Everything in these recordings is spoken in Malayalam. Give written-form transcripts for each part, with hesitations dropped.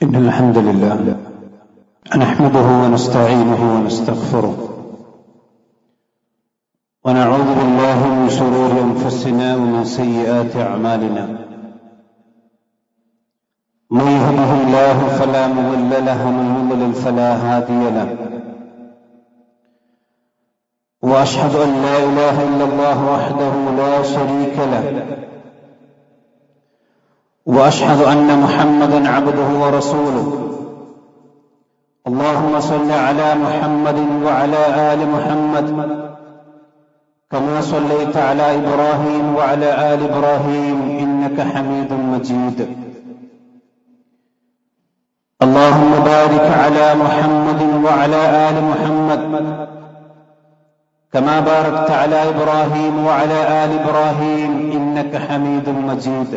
إن الحمد لله نحمده ونستعينه ونستغفره ونعوذ بالله من شرور أنفسنا ومن سيئات أعمالنا. من يهده الله فلا مضل له ومن يضلل فلا هادي له. وأشهد أن لا إله إلا الله وحده لا شريك له. وأشهد أن محمدا عبده ورسوله. اللهم صل على محمد وعلى آل محمد كما صليت على إبراهيم وعلى آل إبراهيم إنك حميد مجيد. اللهم بارك على محمد وعلى آل محمد كما باركت على إبراهيم وعلى آل إبراهيم إنك حميد مجيد.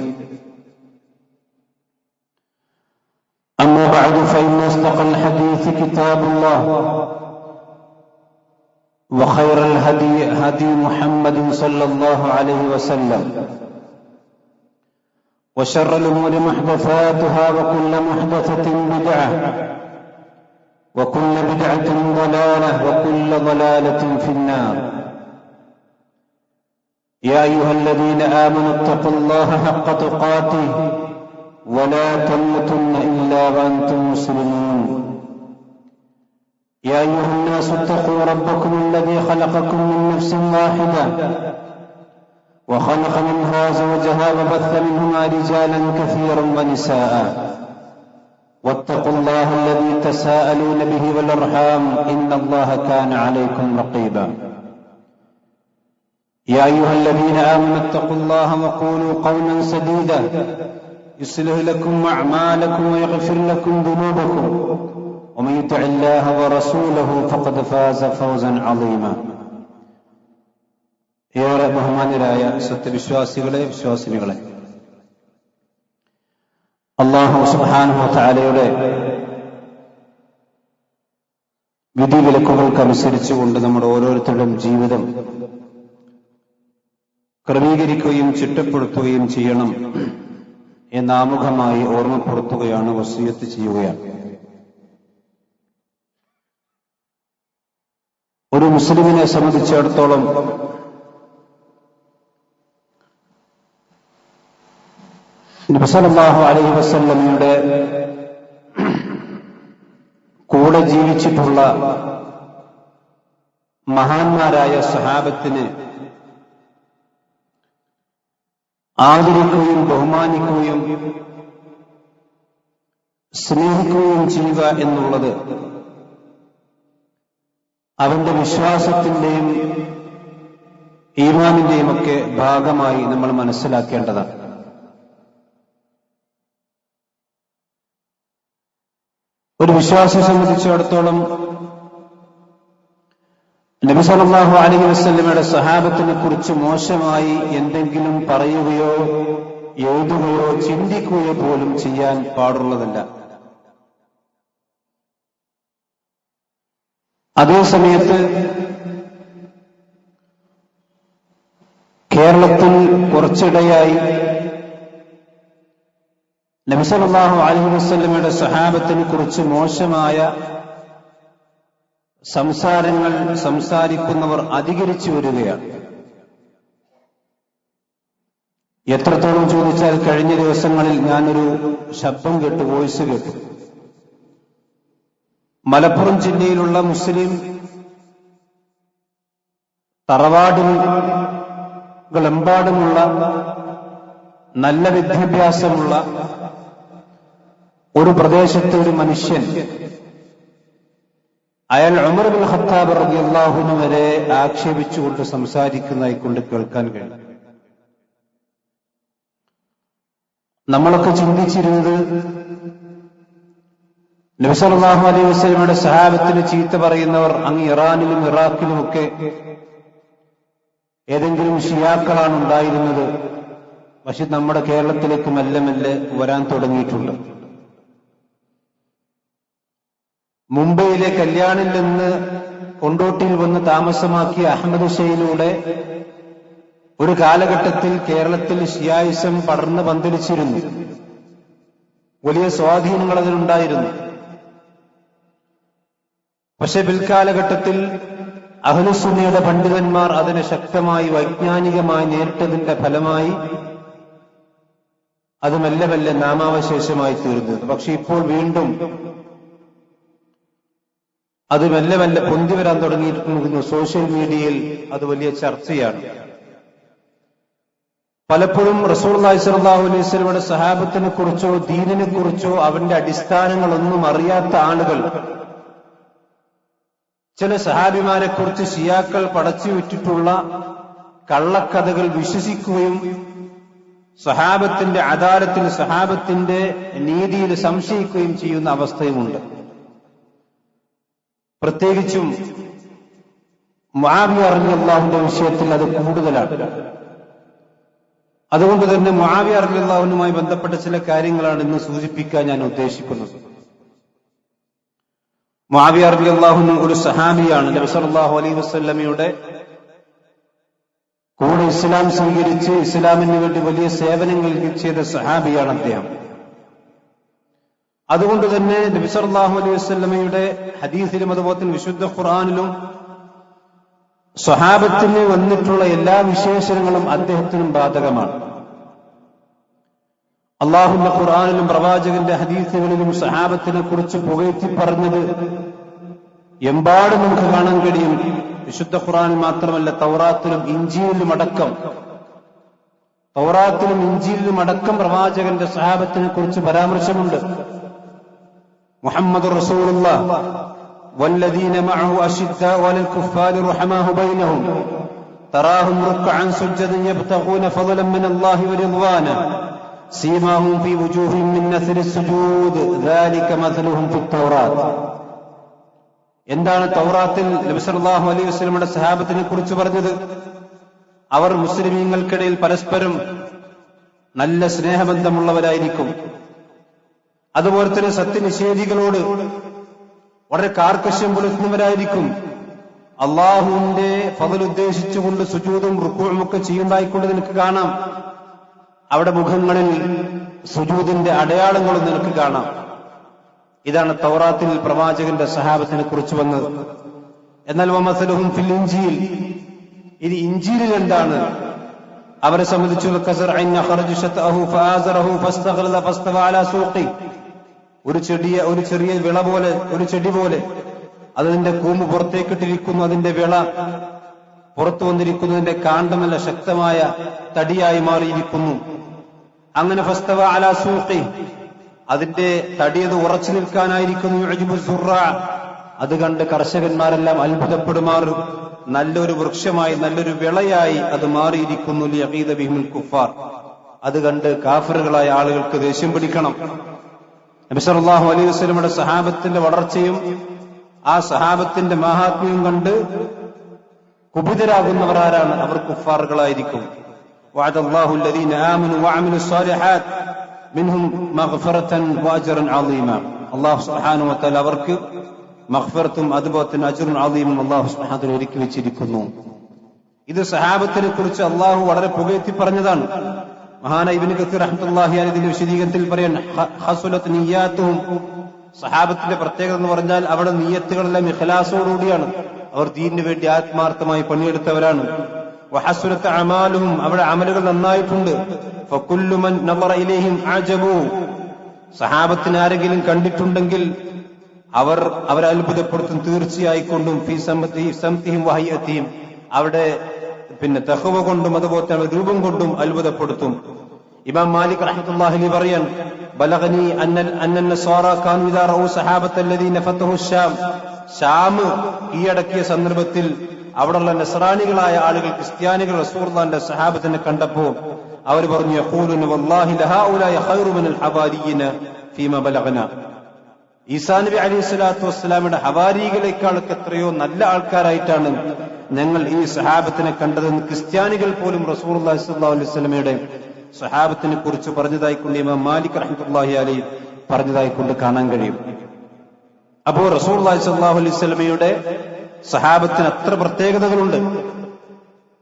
أما بعد فإن أصدق الحديث كتاب الله وخير الهدي هدي محمد صلى الله عليه وسلم وشر الأمور محدثاتها وكل محدثة بدعة وكل بدعة ضلالة وكل ضلالة في النار. يا أيها الذين آمنوا اتقوا الله حق تقاته ولا تموتن إلا وأنتم مسلمون. يا أيها الناس اتقوا ربكم الذي خلقكم من نفس واحدة وخلق منها زوجها وبث منهما رجالا كثيرا ونساء واتقوا الله الذي تساءلون به والأرحام إن الله كان عليكم رقيبا. يا أيها الذين آمنوا اتقوا الله وقولوا قولا سديدا يصلح لكم أعمالكم ويغفر لكم ذنوبكم ومن يطع الله ورسوله فقد فاز فوزا عظيما. ഏറെ ബഹുമാന്യരായ സത്യവിശ്വാസികളെ, വിശ്വാസിനികളെ, അല്ലാഹു സുബ്ഹാനഹു വ തആലയുടെ വിധിവിലക്കുകൾക്കനുസരിച്ചുകൊണ്ട് നമ്മുടെ ഓരോരുത്തരുടെയും ജീവിതം ക്രമീകരിക്കുകയും ചിട്ടപ്പെടുത്തുകയും ചെയ്യണം എന്നാമുഖമായി ഓർമ്മപ്പെടുത്തുകയാണ്, വസിയത്ത് ചെയ്യുകയാണ്. ഒരു മുസ്ലിമിനെ സംബന്ധിച്ചിടത്തോളം നബി സല്ലല്ലാഹു അലൈഹി വസല്ലമയുടെ കൂടെ ജീവിച്ചിട്ടുള്ള മഹാന്മാരായ സഹാബത്തിനെ ആദരിക്കുകയും ബഹുമാനിക്കുകയും സ്നേഹിക്കുകയും ചെയ്യുക എന്നുള്ളത് അവന്റെ വിശ്വാസത്തിന്റെയും ഈമാനിന്റെയും ഒക്കെ ഭാഗമായി നമ്മൾ മനസ്സിലാക്കേണ്ടതാണ്. ഒരു വിശ്വാസിയെ സംബന്ധിച്ചിടത്തോളം നബി സല്ലല്ലാഹു അലൈഹി വസല്ലമയുടെ സഹാബത്തിനെ കുറിച്ച് മോശമായി എന്തെങ്കിലും പറയുകയോ എഴുതുകയോ ചിന്തിക്കുകയോ പോലും ചെയ്യാൻ പാടുള്ളതല്ല. അതേസമയത്ത് കേരളത്തിൽ കുറച്ചിടെയായി നബി സല്ലല്ലാഹു അലൈഹി വസല്ലമയുടെ സഹാബത്തിനെ കുറിച്ച് മോശമായ സംസാരങ്ങൾ സംസാരിക്കുന്നവർ അധികരിച്ചു വരികയാണ്. എത്രത്തോളം ചോദിച്ചാൽ കഴിഞ്ഞ ദിവസങ്ങളിൽ ഞാനൊരു ശബ്ദം കേട്ടു, വോയിസ് കേട്ടു. മലപ്പുറം ജില്ലയിലുള്ള മുസ്ലിം തറവാടുകളെമ്പാടുമുള്ള നല്ല വിദ്യാഭ്യാസമുള്ള ഒരു പ്രദേശത്തെ ഒരു മനുഷ്യൻ അയാൾ ഉമർ ഇബ്നുൽ ഖത്താബ് റളിയല്ലാഹു അൻഹു വരെ ആക്ഷേപിച്ചുകൊണ്ട് സംസാരിക്കുന്നതായി കൊണ്ട് കേൾക്കാൻ കഴിയും. നമ്മളൊക്കെ ചിന്തിച്ചിരുന്നത് നബി സല്ലല്ലാഹു അലൈഹി വസല്ലമയുടെ സഹാബത്തിന് ചീത്ത പറയുന്നവർ അങ്ങ് ഇറാനിലും ഇറാഖിലുമൊക്കെ ഏതെങ്കിലും ഷിയാക്കളാണ് ഉണ്ടായിരുന്നത്. പക്ഷെ നമ്മുടെ കേരളത്തിലേക്ക് മെല്ലെ മെല്ലെ വരാൻ തുടങ്ങിയിട്ടുണ്ട്. മുംബൈയിലെ കല്യാണിൽ നിന്ന് കൊണ്ടോട്ടിയിൽ വന്ന് താമസമാക്കിയ അഹമ്മദ് ഷെയിലൂടെ ഒരു കാലഘട്ടത്തിൽ കേരളത്തിൽ ഷിയായിസം പടർന്ന് പന്തലിച്ചിരുന്നു. വലിയ സ്വാധീനങ്ങൾ അതിനുണ്ടായിരുന്നു. പക്ഷെ പിൽക്കാലഘട്ടത്തിൽ അഹ്ലുസുന്നയുടെ പണ്ഡിതന്മാർ അതിനെ ശക്തമായി വൈജ്ഞാനികമായി നേരിട്ടതിന്റെ ഫലമായി അത് മെല്ലെ മെല്ലെ നാമാവശേഷമായി തീർന്നത്. പക്ഷെ ഇപ്പോൾ വീണ്ടും അത് മെല്ലെ മെല്ലെ പൊന്തി വരാൻ തുടങ്ങിയിരിക്കുന്നു. സോഷ്യൽ മീഡിയയിൽ അത് വലിയ ചർച്ചയാണ്. പലപ്പോഴും റസൂലുള്ളാഹി സ്വല്ലല്ലാഹു അലൈഹി വസല്ലമയുടെ സഹാബത്തിനെ കുറിച്ചോ ദീനിനെ കുറിച്ചോ അവന്റെ അടിസ്ഥാനങ്ങളൊന്നും അറിയാത്ത ആളുകൾ ചില സഹാബിമാരെ കുറിച്ച് ഷിയാക്കൾ പടച്ചു വിട്ടിട്ടുള്ള കള്ളക്കഥകൾ വിശ്വസിക്കുകയും സഹാബത്തിന്റെ അദാലത്തിൽ സഹാബത്തിന്റെ നീതിയിൽ സംശയിക്കുകയും ചെയ്യുന്ന അവസ്ഥയുമുണ്ട്. പ്രത്യേകിച്ചും മുആവിയ റളിയല്ലാഹുവിന്റെ വിഷയത്തിൽ അത് കൂടുതലാണ്. അതുകൊണ്ട് തന്നെ മുആവിയ റളിയല്ലാഹുവുമായി ബന്ധപ്പെട്ട ചില കാര്യങ്ങളാണ് ഇന്ന് സൂചിപ്പിക്കാൻ ഞാൻ ഉദ്ദേശിക്കുന്നത്. മുആവിയ റളിയല്ലാഹു അൻഹു ഒരു സഹാബിയാണ്. നബി സല്ലല്ലാഹു അലൈഹി വസല്ലമയുടെ കൂടെ ഇസ്ലാം സ്വീകരിച്ച് ഇസ്ലാമിന് വേണ്ടി വലിയ സേവനങ്ങൾ ചെയ്ത സഹാബിയാണ് അദ്ദേഹം. അതുകൊണ്ട് തന്നെ നബി സല്ലല്ലാഹു അലൈഹി വസല്ലമയുടെ ഹദീസിലും അതുപോലെ തന്നെ വിശുദ്ധ ഖുർആനിലും സ്വഹാബത്തിന് വന്നിട്ടുള്ള എല്ലാ വിശേഷണങ്ങളും അദ്ദേഹത്തിനും ബാധകമാണ്. അള്ളാഹുവിന്റെ ഖുർആനിലും പ്രവാചകന്റെ ഹദീസുകളിലും സഹാബത്തിനെ കുറിച്ച് പുകഴ്ത്തി പറഞ്ഞത് എമ്പാടും നമുക്ക് കാണാൻ കഴിയും. വിശുദ്ധ ഖുർആനിൽ മാത്രമല്ല, തൗറാത്തിലും ഇഞ്ചീലിലും അടക്കം പ്രവാചകന്റെ സഹാബത്തിനെ കുറിച്ച് പരാമർശമുണ്ട്. മുഹമ്മദുർ റസൂലുള്ളാഹ് വല്ലദീന മഅഹു അശിദ്ദാഉ അലൽ കുഫാരി റഹമാഹു ബൈനഹും തറാഹും റുക്അൻ സുജ്ജദൻ യബ്തഗൂന ഫളലൻ മിനല്ലാഹി വറിദ്വാന സീമാഹും ഫീ വുജൂഹിഹിം മിൻ അസ്രി സുജൂദ് ദാലിക മസലുഹും ഫിത് തൗറാത്ത്. എന്താണ് തൗറാത്തിൽ നബി സല്ലല്ലാഹു അലൈഹി വസല്ലമയുടെ സഹാബത്തിനെ കുറിച്ച് പറഞ്ഞത്? അവർ മുസ്ലിമീങ്ങൾക്കിടയിൽ പരസ്പരം നല്ല സ്നേഹബന്ധമുള്ളവരായിരിക്കും. അതുപോലെ തന്നെ സത്യനിഷേധികളോട് വളരെ കാർക്കശ്യം പുലർത്തുന്നവരായിരിക്കും. അള്ളാഹുവിന്റെ ഫളൽ ഉദ്ദേശിച്ചുകൊണ്ട് സുജൂദും റുക്കൂഉം ഒക്കെ ചെയ്യുന്നതായിക്കൊണ്ട് നിനക്ക് കാണാം. അവിടെ മുഖങ്ങളിൽ സുജൂദിന്റെ അടയാളങ്ങളും നിനക്ക് കാണാം. ഇതാണ് തൗറാത്തിൽ പ്രവാചകന്റെ സഹാബത്തിനെ കുറിച്ച് വന്നത്. എന്നാൽ വമസലുഹും ഫിൽ ഇൻജീൽ, ഇനി ഇൻജീലിൽ എന്താണ് അവരെ സംബന്ധിച്ചുള്ള ഒരു ചെറിയ വിള പോലെ, ഒരു ചെടി പോലെ അതിന്റെ കൂമ്പ് പുറത്തേക്കിട്ടിരിക്കുന്നു, അതിന്റെ വിള പുറത്തു വന്നിരിക്കുന്നതിന്റെ കാണ്ഡമല്ല ശക്തമായ തടിയായി മാറിയിരിക്കുന്നു. അങ്ങനെ ഫസ്തവ അലാ സൂഖി, അതിന്റെ തടിയത് ഉറച്ചു നിൽക്കാനായിരിക്കുന്നു. യുഅ്ജിബു സുറാ, അത് കണ്ട് കർഷകന്മാരെല്ലാം അത്ഭുതപ്പെടുമാറ് നല്ലൊരു വൃക്ഷമായി നല്ലൊരു വിളയായി അത് മാറിയിരിക്കുന്നു. ലിയഖീദ ബിഹിൽ കുഫാർ, അത് കണ്ട് കാഫിറുകളായ ആളുകൾക്ക് ദേഷ്യം പിടിക്കണം. നബി സല്ലല്ലാഹു അലൈഹി വസല്ലമയുടെ സഹാബത്തിന്റെ വളർച്ചയും ആ സഹാബത്തിന്റെ മഹാത്മ്യവും കണ്ട് കുപിതരാകുന്നവർ ആരാണ്? അവർ കുഫാറുകളായിരിക്കും. വഅദല്ലാഹു അല്ലദീന ആമനു വഅമിലുസ് സാലിഹാത്ത് മിൻഹും മഗ്ഫിറതൻ വഅജ്റൻ അളീമ. അല്ലാഹു സുബ്ഹാനഹു വ തആല അവർക്ക് മഗ്ഫിറത്തും അതുപോലെ തന്നെ അജ്റുൻ അളീമും അല്ലാഹു സുബ്ഹാനഹു വ തആല ഒരുക്കി വെച്ചിരിക്കുന്നു. ഇത് സഹാബത്തിനെ കുറിച്ച് അല്ലാഹു വളരെ പുകഴ്ത്തി പറഞ്ഞതാണ്. മഹാനായ ഇബ്നു കസീർ റഹ്മത്തുള്ളാഹി അലൈഹി ഇതിന്റെ വിശദീകരണത്തിൽ പറയാൻ ഹസുലത്ത് നിയ്യാത്തുഹും, സഹാബത്തിന്റെ പ്രത്യേകത എന്ന് പറഞ്ഞാൽ അവിടെ നിയ്യത്തുകളെല്ലാം ഇഖ്ലാസോടുകൂടിയാണ്. അവർ ദീനിനു വേണ്ടി ആത്മാർത്ഥമായി പണിയെടുത്തവരാണ്. വഹസുലത്ത് അമാലുഹും, അവിടെ അമലുകൾ നന്നായിട്ടുണ്ട്. ഫകുല്ലു മൻ നളറ ഇലൈഹിം അജബു, സഹാബത്തിന് ആരെങ്കിലും കണ്ടിട്ടുണ്ടെങ്കിൽ അവരെ അത്ഭുതപ്പെടുത്തും തീർച്ചയായിക്കൊണ്ടും. ഫീ സംതിഹിം വഹയ്യതിഹിം, അവിടെ തഖ്വ കൊണ്ടും അതുപോലെ തന്നെ രൂപം കൊണ്ടും അത്ഭുതപ്പെടുത്തും. ഇമാം മാലിക് റഹ്മത്തുള്ളാഹി അലൈഹി പറയാൻ ബലഗനി അന്ന നസ്വാറ കാനു ഇദാ റഊ സഹാബത അല്ലദീന ഫതഹു ശാം, ശാം കീഴടക്കിയ സന്ദർഭത്തിൽ അവിടെയുള്ള നസ്രാനികളായ ആളുകൾ, ക്രിസ്ത്യാനികൾ റസൂലുള്ളാഹിന്റെ സഹാബത്തിനെ കണ്ടപ്പോൾ അവർ പറഞ്ഞു യഖൂലുന വല്ലാഹി ലഹൗലായ ഖൈറു മിനൽ ഹവാരിയിന ഫീമാ ബലഗന. ഈസാ നബി അലൈഹിസ്സലാത്തു വസ്സലാമിന്റെ ഹവാരികളെക്കാളൊക്കെ എത്രയോ നല്ല ആൾക്കാരായിട്ടാണ് ഞങ്ങൾ ഈ സഹാബത്തിനെ കണ്ടതെന്ന് ക്രിസ്ത്യാനികൾ പോലും റസൂലുള്ളാഹി സ്വല്ലല്ലാഹു അലൈഹി വസല്ലമയുടെ സഹാബത്തിനെ കുറിച്ച് പറഞ്ഞതായിക്കൊണ്ട് ഇമാം മാലിക് റഹ്മത്തുള്ളാഹി അലൈഹി പറഞ്ഞതായിക്കൊണ്ട് കാണാൻ കഴിയും. അപ്പോൾ റസൂലുള്ളാഹി സ്വല്ലല്ലാഹു അലൈഹി വസല്ലമയുടെ സഹാബത്തിന് അത്ര പ്രത്യേകതകളുണ്ട്.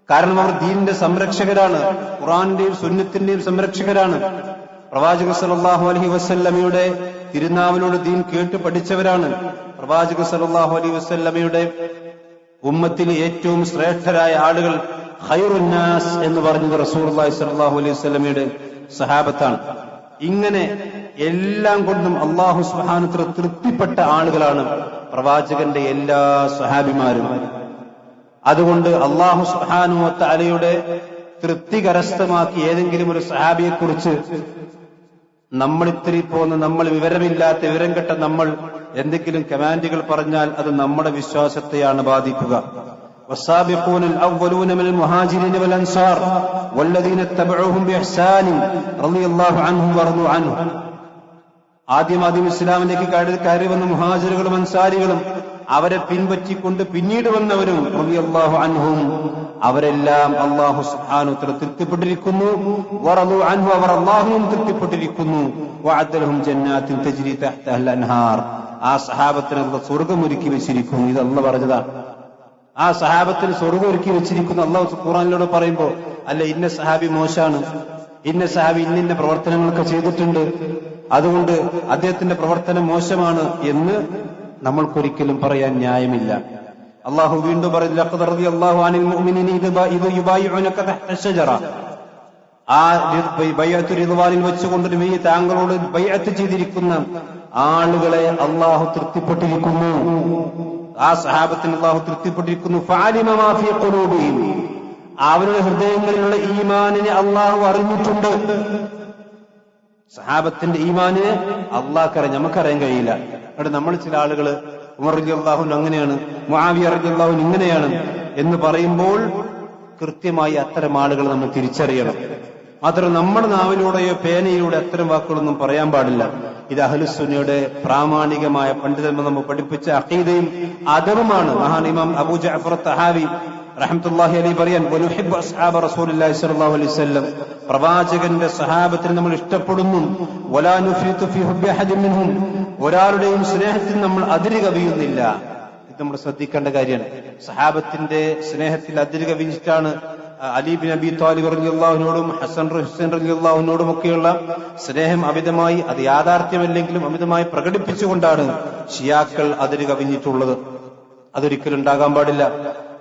കാരണം അവർ ദീനിന്റെ സംരക്ഷകരാണ്, ഖുർആന്റെയും സുന്നത്തിന്റെയും സംരക്ഷകരാണ്. പ്രവാചകൻ സല്ലല്ലാഹു അലൈഹി വസല്ലമയുടെ തിരുനാവിലൂടെ ദീൻ കേട്ട് പഠിച്ചവരാണ്. പ്രവാചകൻ സല്ലല്ലാഹു അലൈഹി വസല്ലമയുടെ ഉമ്മത്തിൽ ഏറ്റവും ശ്രേഷ്ഠരായ ആളുകൾ ഖൈറുന്നാസ് എന്ന് പറഞ്ഞത് റസൂലുള്ളാഹി സ്വല്ലല്ലാഹു അലൈഹി വസല്ലമയുടെ സഹാബത്താണ്. ഇങ്ങനെ എല്ലാം കൊണ്ടും അല്ലാഹു സുബ്ഹാനഹു വ തആല തൃപ്തിപ്പെട്ട ആളുകളാണ് പ്രവാചകന്റെ എല്ലാ സഹാബിമാരും. അതുകൊണ്ട് അല്ലാഹു സുബ്ഹാനഹു വ തആലയുടെ തൃപ്തി കരസ്ഥമാക്കി ഏതെങ്കിലും ഒരു സഹാബിയെ കുറിച്ച് നമ്മളിത്തിരി പോന്ന, നമ്മൾ വിവരമില്ലാത്ത വിവരം കെട്ട നമ്മൾ എന്തെങ്കിലും കമാൻഡുകൾ പറഞ്ഞാൽ അത് നമ്മുടെ വിശ്വാസത്തെയാണ് ബാധിക്കുക. والسابقون الأولون من المهاجرين والأنصار والذين اتبعوهم بإحسان رضي الله عنهم ورضوا عنه. ആദ്യം ഇസ്ലാമിലേക്ക് കയറി വന്ന മുഹാജിറുകളും അൻസാരികളും അവരെ പിൻപറ്റിക്കൊണ്ട് പിന്നീട് വന്നവരും റളിയല്ലാഹു അൻഹും അവരെല്ലാം അല്ലാഹു സുബ്ഹാനഹു വ തആല തൃപ്തിപ്പെട്ടിരിക്കുന്നു. വറളു അൻഹു അവർ അല്ലാഹുവും തൃപ്തിപ്പെട്ടിരിക്കുന്നു. വഅദ്ദ ലഹും ജന്നാത്തിൻ തജ്രി തഹ്തഹൽ അൻഹാർ. ആ സഹാബത്തിന് അല്ലാഹു സ്വർഗ്ഗം ഒരുക്കി വെച്ചിരിക്കുന്നു. ഇത് അല്ലാഹു പറഞ്ഞതാണ്. ആ സഹാബത്തിന് സ്വർഗ്ഗം ഒരുക്കി വെച്ചിരിക്കുന്നു അല്ലാഹു ഖുർആനിലൂടെ പറയുമ്പോൾ, അല്ല ഇന്ന സഹാബി മോശാണ്, ഇന്ന സഹാബി ഇന്ന പ്രവർത്തനങ്ങളൊക്കെ ചെയ്തിട്ടുണ്ട്, അതുകൊണ്ട് അദ്ദേഹത്തിന്റെ പ്രവർത്തനം മോശമാണ് എന്ന് നമ്മൾക്കൊരിക്കലും പറയാൻ ന്യായമില്ല. അള്ളാഹു വീണ്ടും പറയുന്നു, ലഖദ് റളിയല്ലാഹു അനിൽ മുഅ്മിനീന ഇദ് യുബായിഉനക തഹ്ത അശ്ശജറ. ആ ബൈഅത്തുൽ റിദ്വാനിൽ വെച്ചുകൊണ്ട് താങ്കളോട് ബൈഅത്ത് ചെയ്തിരിക്കുന്ന ആളുകളെ അള്ളാഹു തൃപ്തിപ്പെട്ടിരിക്കുന്നു. ആ സഹാബത്തിന് അള്ളാഹു തൃപ്തിപ്പെട്ടിരിക്കുന്നു. ഫഅലിമ മാ ഫീ ഖുലൂബിഹിം. അവരുടെ ഹൃദയങ്ങളിലുള്ള ഈമാനിനെ അള്ളാഹു അറിഞ്ഞിട്ടുണ്ട്. സഹാബത്തിന്റെ ഈമാനിനെ അള്ളാഹ്ക്കറിയാം, നമുക്കറിയാൻ കഴിയില്ല. അവിടെ നമ്മൾ ചില ആളുകൾ ഉമർ റളിയല്ലാഹു അൻഹു അങ്ങനെയാണ്, മുആവിയ റളിയല്ലാഹു അൻഹു ഇങ്ങനെയാണ് എന്ന് പറയുമ്പോൾ കൃത്യമായി അത്തരം ആളുകൾ നമ്മൾ തിരിച്ചറിയണം. മാത്രം നമ്മുടെ നാവിലൂടെയോ പേനയിലൂടെ അത്തരം വാക്കുകളൊന്നും പറയാൻ പാടില്ല. ഇത് അഹ്ലുസുന്നയുടെ പ്രാമാണികമായ പണ്ഡിതന്മാർ നമ്മൾ പഠിപ്പിച്ച അഖീദയും അദബുമാണ്. മഹാൻ ഇമാം അബൂ ജഅഫർ തഹാവി റഹ്മത്തുള്ളാഹി അലൈഹി പറയാൻ, വനുഹിബ്ബു അസ്ഹാബ റസൂലുള്ളാഹി സ്വല്ലല്ലാഹു അലൈഹി വസല്ലം. പ്രവാചകന്റെ സഹാബത്തിനെ നമ്മൾ ഇഷ്ടപ്പെടുന്നു. വലാ നുഫ്രിതു ഫീ ഹുബ്ബി അഹദിൻ മിൻഹും. ഒരാളുടെയും സ്നേഹത്തിൽ നമ്മൾ അതിര് കവിയുന്നില്ല. ഇത് നമ്മൾ ശ്രദ്ധിക്കേണ്ട കാര്യമാണ്. സഹാബത്തിന്റെ സ്നേഹത്തിൽ അതിര് കവിഞ്ഞിട്ടാണ് അലി ബിൻ അബി ത്വാലിബ് റളിയല്ലാഹു അൻഹുവിനോടും ഹസൻ ഹുസൈൻ റളിയല്ലാഹു അൻഹുവിനോടും ഒക്കെയുള്ള സ്നേഹം അമിതമായി, അത് യാഥാർത്ഥ്യമല്ലെങ്കിലും അമിതമായി പ്രകടിപ്പിച്ചുകൊണ്ടാണ് ഷിയാക്കൾ അതിര് കവിഞ്ഞിട്ടുള്ളത്. അതൊരിക്കലും ഉണ്ടാകാൻ പാടില്ല.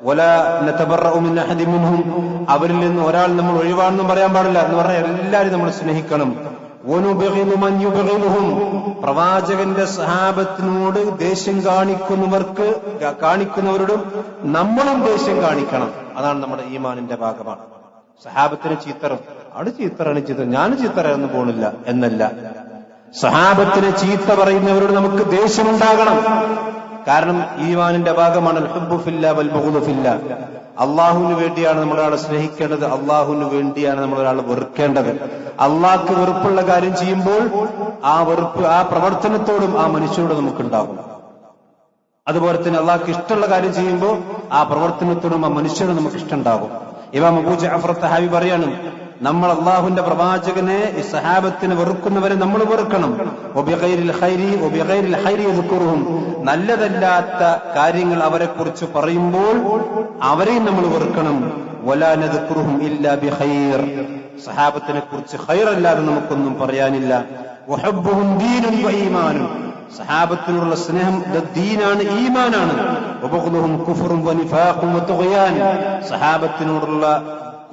വലാ നതബറഉ മിൻ അഹദിൻ മിൻഹും. അവരിൽ നിന്ന് ഒരാൾ നമ്മൾ ഒഴിവാണെന്നും പറയാൻ പാടില്ല. എന്ന് പറഞ്ഞാൽ എല്ലാവരും നമ്മൾ സ്നേഹിക്കണം. വനുബഗിലു മൻ യുബഗിലുഹും. പ്രവാചകന്റെ സഹാബത്തിനോട് ദേഷ്യം കാണിക്കുന്നവരോടും നമ്മളും ദേഷ്യം കാണിക്കണം. അതാണ് നമ്മുടെ ഈമാനിന്റെ ഭാഗമാണ്. സഹാബത്തിന് ചീത്തറും അവിടെ ചീത്തറാണ് ചീത്ത, ഞാൻ ചീത്തറയൊന്നും പോണില്ല എന്നല്ല. സഹാബത്തിന് ചീത്ത പറയുന്നവരോട് നമുക്ക് ദേഷ്യമുണ്ടാകണം. കാരണം ഈമാനിന്റെ ഭാഗമാണ് ഹുബ്ബു ഫില്ലാ വൽ ബഗ്ദു ഫില്ലാ. അള്ളാഹുവിന് വേണ്ടിയാണ് നമ്മളൊരാളെ സ്നേഹിക്കേണ്ടത്, അള്ളാഹുവിന് വേണ്ടിയാണ് നമ്മളൊരാളെ വെറുക്കേണ്ടത്. അള്ളാഹ്ക്ക് വെറുപ്പുള്ള കാര്യം ചെയ്യുമ്പോൾ ആ വെറുപ്പ് ആ പ്രവർത്തനത്തോടും ആ മനുഷ്യരോട് നമുക്കുണ്ടാകും. അതുപോലെ തന്നെ അള്ളാഹ്ക്ക് ഇഷ്ടമുള്ള കാര്യം ചെയ്യുമ്പോൾ ആ പ്രവർത്തനത്തോടും ആ മനുഷ്യരോട് നമുക്ക് ഇഷ്ടമുണ്ടാകും. ഇമാം അബൂ ജഅഫർ തഹാവി പറയാണ്, നമ്മൾ അള്ളാഹുവിന്റെ പ്രവാചകനെ ഈ സഹാബത്തിനെ വെറുക്കുന്നവരെ നമ്മൾ വെറുക്കണം. നല്ലതല്ലാത്ത കാര്യങ്ങൾ അവരെ കുറിച്ച് പറയുമ്പോൾ അവരെയും നമ്മൾ വെറുക്കണം. വലാ നദ്കുറുഹും ഇല്ലാ ബിഖൈർ. സഹാബത്തിനെ കുറിച്ച് ഖൈറല്ലാതെ നമുക്കൊന്നും പറയാനില്ല. വഹബ്ബുഹും ദീനുൻ വഈമാനുൻ. സഹാബത്തിനുള്ള സ്നേഹം ദീനാണ്, ഈമാനാണ്. വബഗ്ദുഹും കുഫ്റുൻ വനിഫാഖും വതുഗ്യാൻ. സഹാബത്തിനോടുള്ള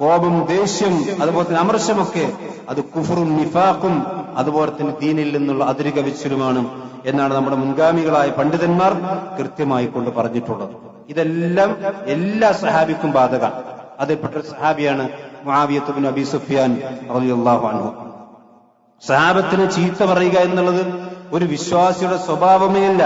കോപം, ദേഷ്യം, അതുപോലെ തന്നെ അമർഷമൊക്കെ അത് കുഫറും നിഫാഖും അതുപോലെ തന്നെ ദീനിൽ നിന്നുള്ള അതിര് കവിച്ചിലുമാണ് എന്നാണ് നമ്മുടെ മുൻഗാമികളായ പണ്ഡിതന്മാർ കൃത്യമായി കൊണ്ട് പറഞ്ഞിട്ടുള്ളത്. ഇതെല്ലാം എല്ലാ സഹാബിക്കും ബാധകമാണ്. അതിൽപ്പെട്ട സഹാബിയാണ് മുആവിയത്ത് ഇബ്നു അബീ സുഫ്യാൻ റളിയല്ലാഹു അൻഹു. സഹാബത്തിന് ചീത്ത പറയുക എന്നുള്ളത് ഒരു വിശ്വാസിയുടെ സ്വഭാവമേ അല്ല,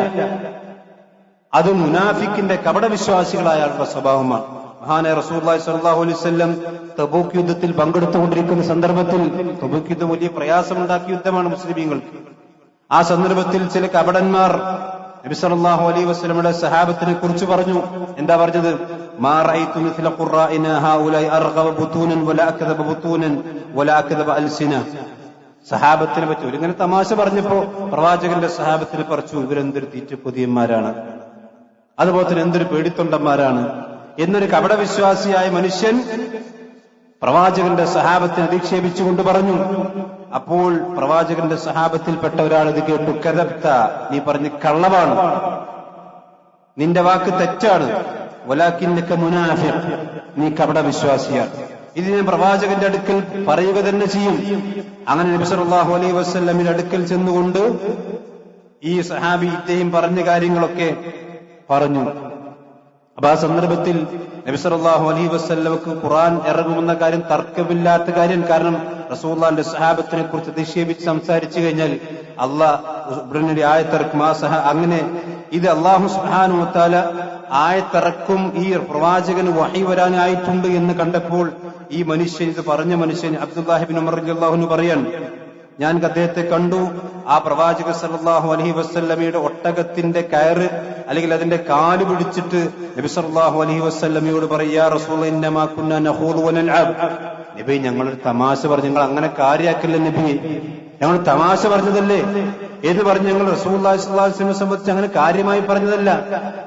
അത് മുനാഫിക്കിന്റെ കപടവിശ്വാസികളായ ആളുടെ സ്വഭാവമാണ്. മഹാനായ റസൂലുള്ളാഹി സ്വല്ലല്ലാഹു അലൈഹി വസല്ലം തബൂക്ക് യുദ്ധത്തിൽ പങ്കെടുത്തുകൊണ്ടിരിക്കുന്ന സന്ദർഭത്തിൽ, തബൂക്ക് യുദ്ധം വലിയ പ്രയാസമുണ്ടാക്കിയ യുദ്ധമാണ് മുസ്ലിമീങ്ങൾക്ക്. ആ സന്ദർഭത്തിൽ ചില കപടന്മാർ നബി സല്ലല്ലാഹു അലൈഹി വസല്ലമയുടെ സഹാബത്തിനെ കുറിച്ച് പറഞ്ഞു. എന്താ പറഞ്ഞത്? മാ റഅയ്തു മിസ്ല ഖുറാഇന ഹൗലൈ അർഗബ ബുതൂനൻ വലാ അക്ദബ ബുതൂനൻ വലാ അക്ദബ അൽസിന. സഹാബത്തിനെ പറ്റി ഒരിങ്ങനെ തമാശ പറഞ്ഞപ്പോ പ്രവാചകന്റെ സഹാബത്തിനെ പറിച്ചു, ഇവരെന്തൊരു തീറ്റക്കൊതിയന്മാരാണ്, അതുപോലെ തന്നെ എന്തൊരു പേടിത്തൊണ്ടന്മാരാണ് എന്നൊരു കപടവിശ്വാസിയായ മനുഷ്യൻ പ്രവാചകന്റെ സഹാബത്തിനെ അധിക്ഷേപിച്ചുകൊണ്ട് പറഞ്ഞു. അപ്പോൾ പ്രവാചകന്റെ സഹാബത്തിൽപ്പെട്ട ഒരാൾ ഇത് കേട്ടു. കദബ്ത, നീ പറഞ്ഞ് കള്ളമാണ്, നിന്റെ വാക്ക് തെറ്റാണ്. വലാകിന്നക മുനാഫിഖ്, നീ കപട വിശ്വാസിയാണ്. ഇത് ഞാൻ പ്രവാചകന്റെ അടുക്കൽ പറയുക തന്നെ ചെയ്യും. അങ്ങനെ നബി സല്ലല്ലാഹു അലൈഹി വസല്ലമിന്റെ അടുക്കൽ ചെന്നുകൊണ്ട് ഈ സഹാബി ഇദ്ദേഹം പറഞ്ഞ കാര്യങ്ങളൊക്കെ പറഞ്ഞു. അപ്പൊ ആ സന്ദർഭത്തിൽ നബി സല്ലല്ലാഹു അലൈഹി വസല്ലമക്ക് ഖുർആൻ ഇറങ്ങുമെന്ന കാര്യം തർക്കമില്ലാത്ത കാര്യം. കാരണം റസൂലുള്ളാഹിന്റെ സഹാബത്തിനെ കുറിച്ച് അധിക്ഷേപിച്ച് സംസാരിച്ചു കഴിഞ്ഞാൽ അള്ളാഹ് ഉടനടി ആയത്തിറക്കും. അങ്ങനെ ഇത് അല്ലാഹു സുബ്ഹാനഹു വ തആല ആയത്തിറക്കും, ഈ പ്രവാചകന് വഹി വരാനായിട്ടുണ്ട് എന്ന് കണ്ടപ്പോൾ ഈ മനുഷ്യൻ, ഇത് പറഞ്ഞ മനുഷ്യൻ അബ്ദുല്ലാഹി ഇബ്നു ഉമർ റളിയല്ലാഹു അൻഹു പറയാണ്, ഞാൻ അദ്ദേഹത്തെ കണ്ടു. ആ പ്രവാചക സല്ലല്ലാഹു അലൈഹി വസല്ലമയുടെ ഒട്ടകത്തിന്റെ കയറ് അല്ലെങ്കിൽ അതിന്റെ കാല് പിടിച്ചിട്ട് നബി സല്ലല്ലാഹു അലൈഹി വസല്ലമയോട് പറയാ, റസൂലുള്ളാഹി ഇന്നമാ കുന്നാ നഖൂദു വനൽഅബ്, നബി ഞങ്ങളൊരു തമാശ പറഞ്ഞു, നിങ്ങൾ അങ്ങനെ കാര്യാക്കല്ലേ നബി, ഞങ്ങൾ തമാശ പറഞ്ഞതല്ലേ എന്ന് പറഞ്ഞ് ഞങ്ങൾ റസൂലുള്ളാഹി സ്വല്ലല്ലാഹു അലൈഹി വസല്ലമയെ സംബന്ധിച്ച് അങ്ങനെ കാര്യമായി പറഞ്ഞതല്ല,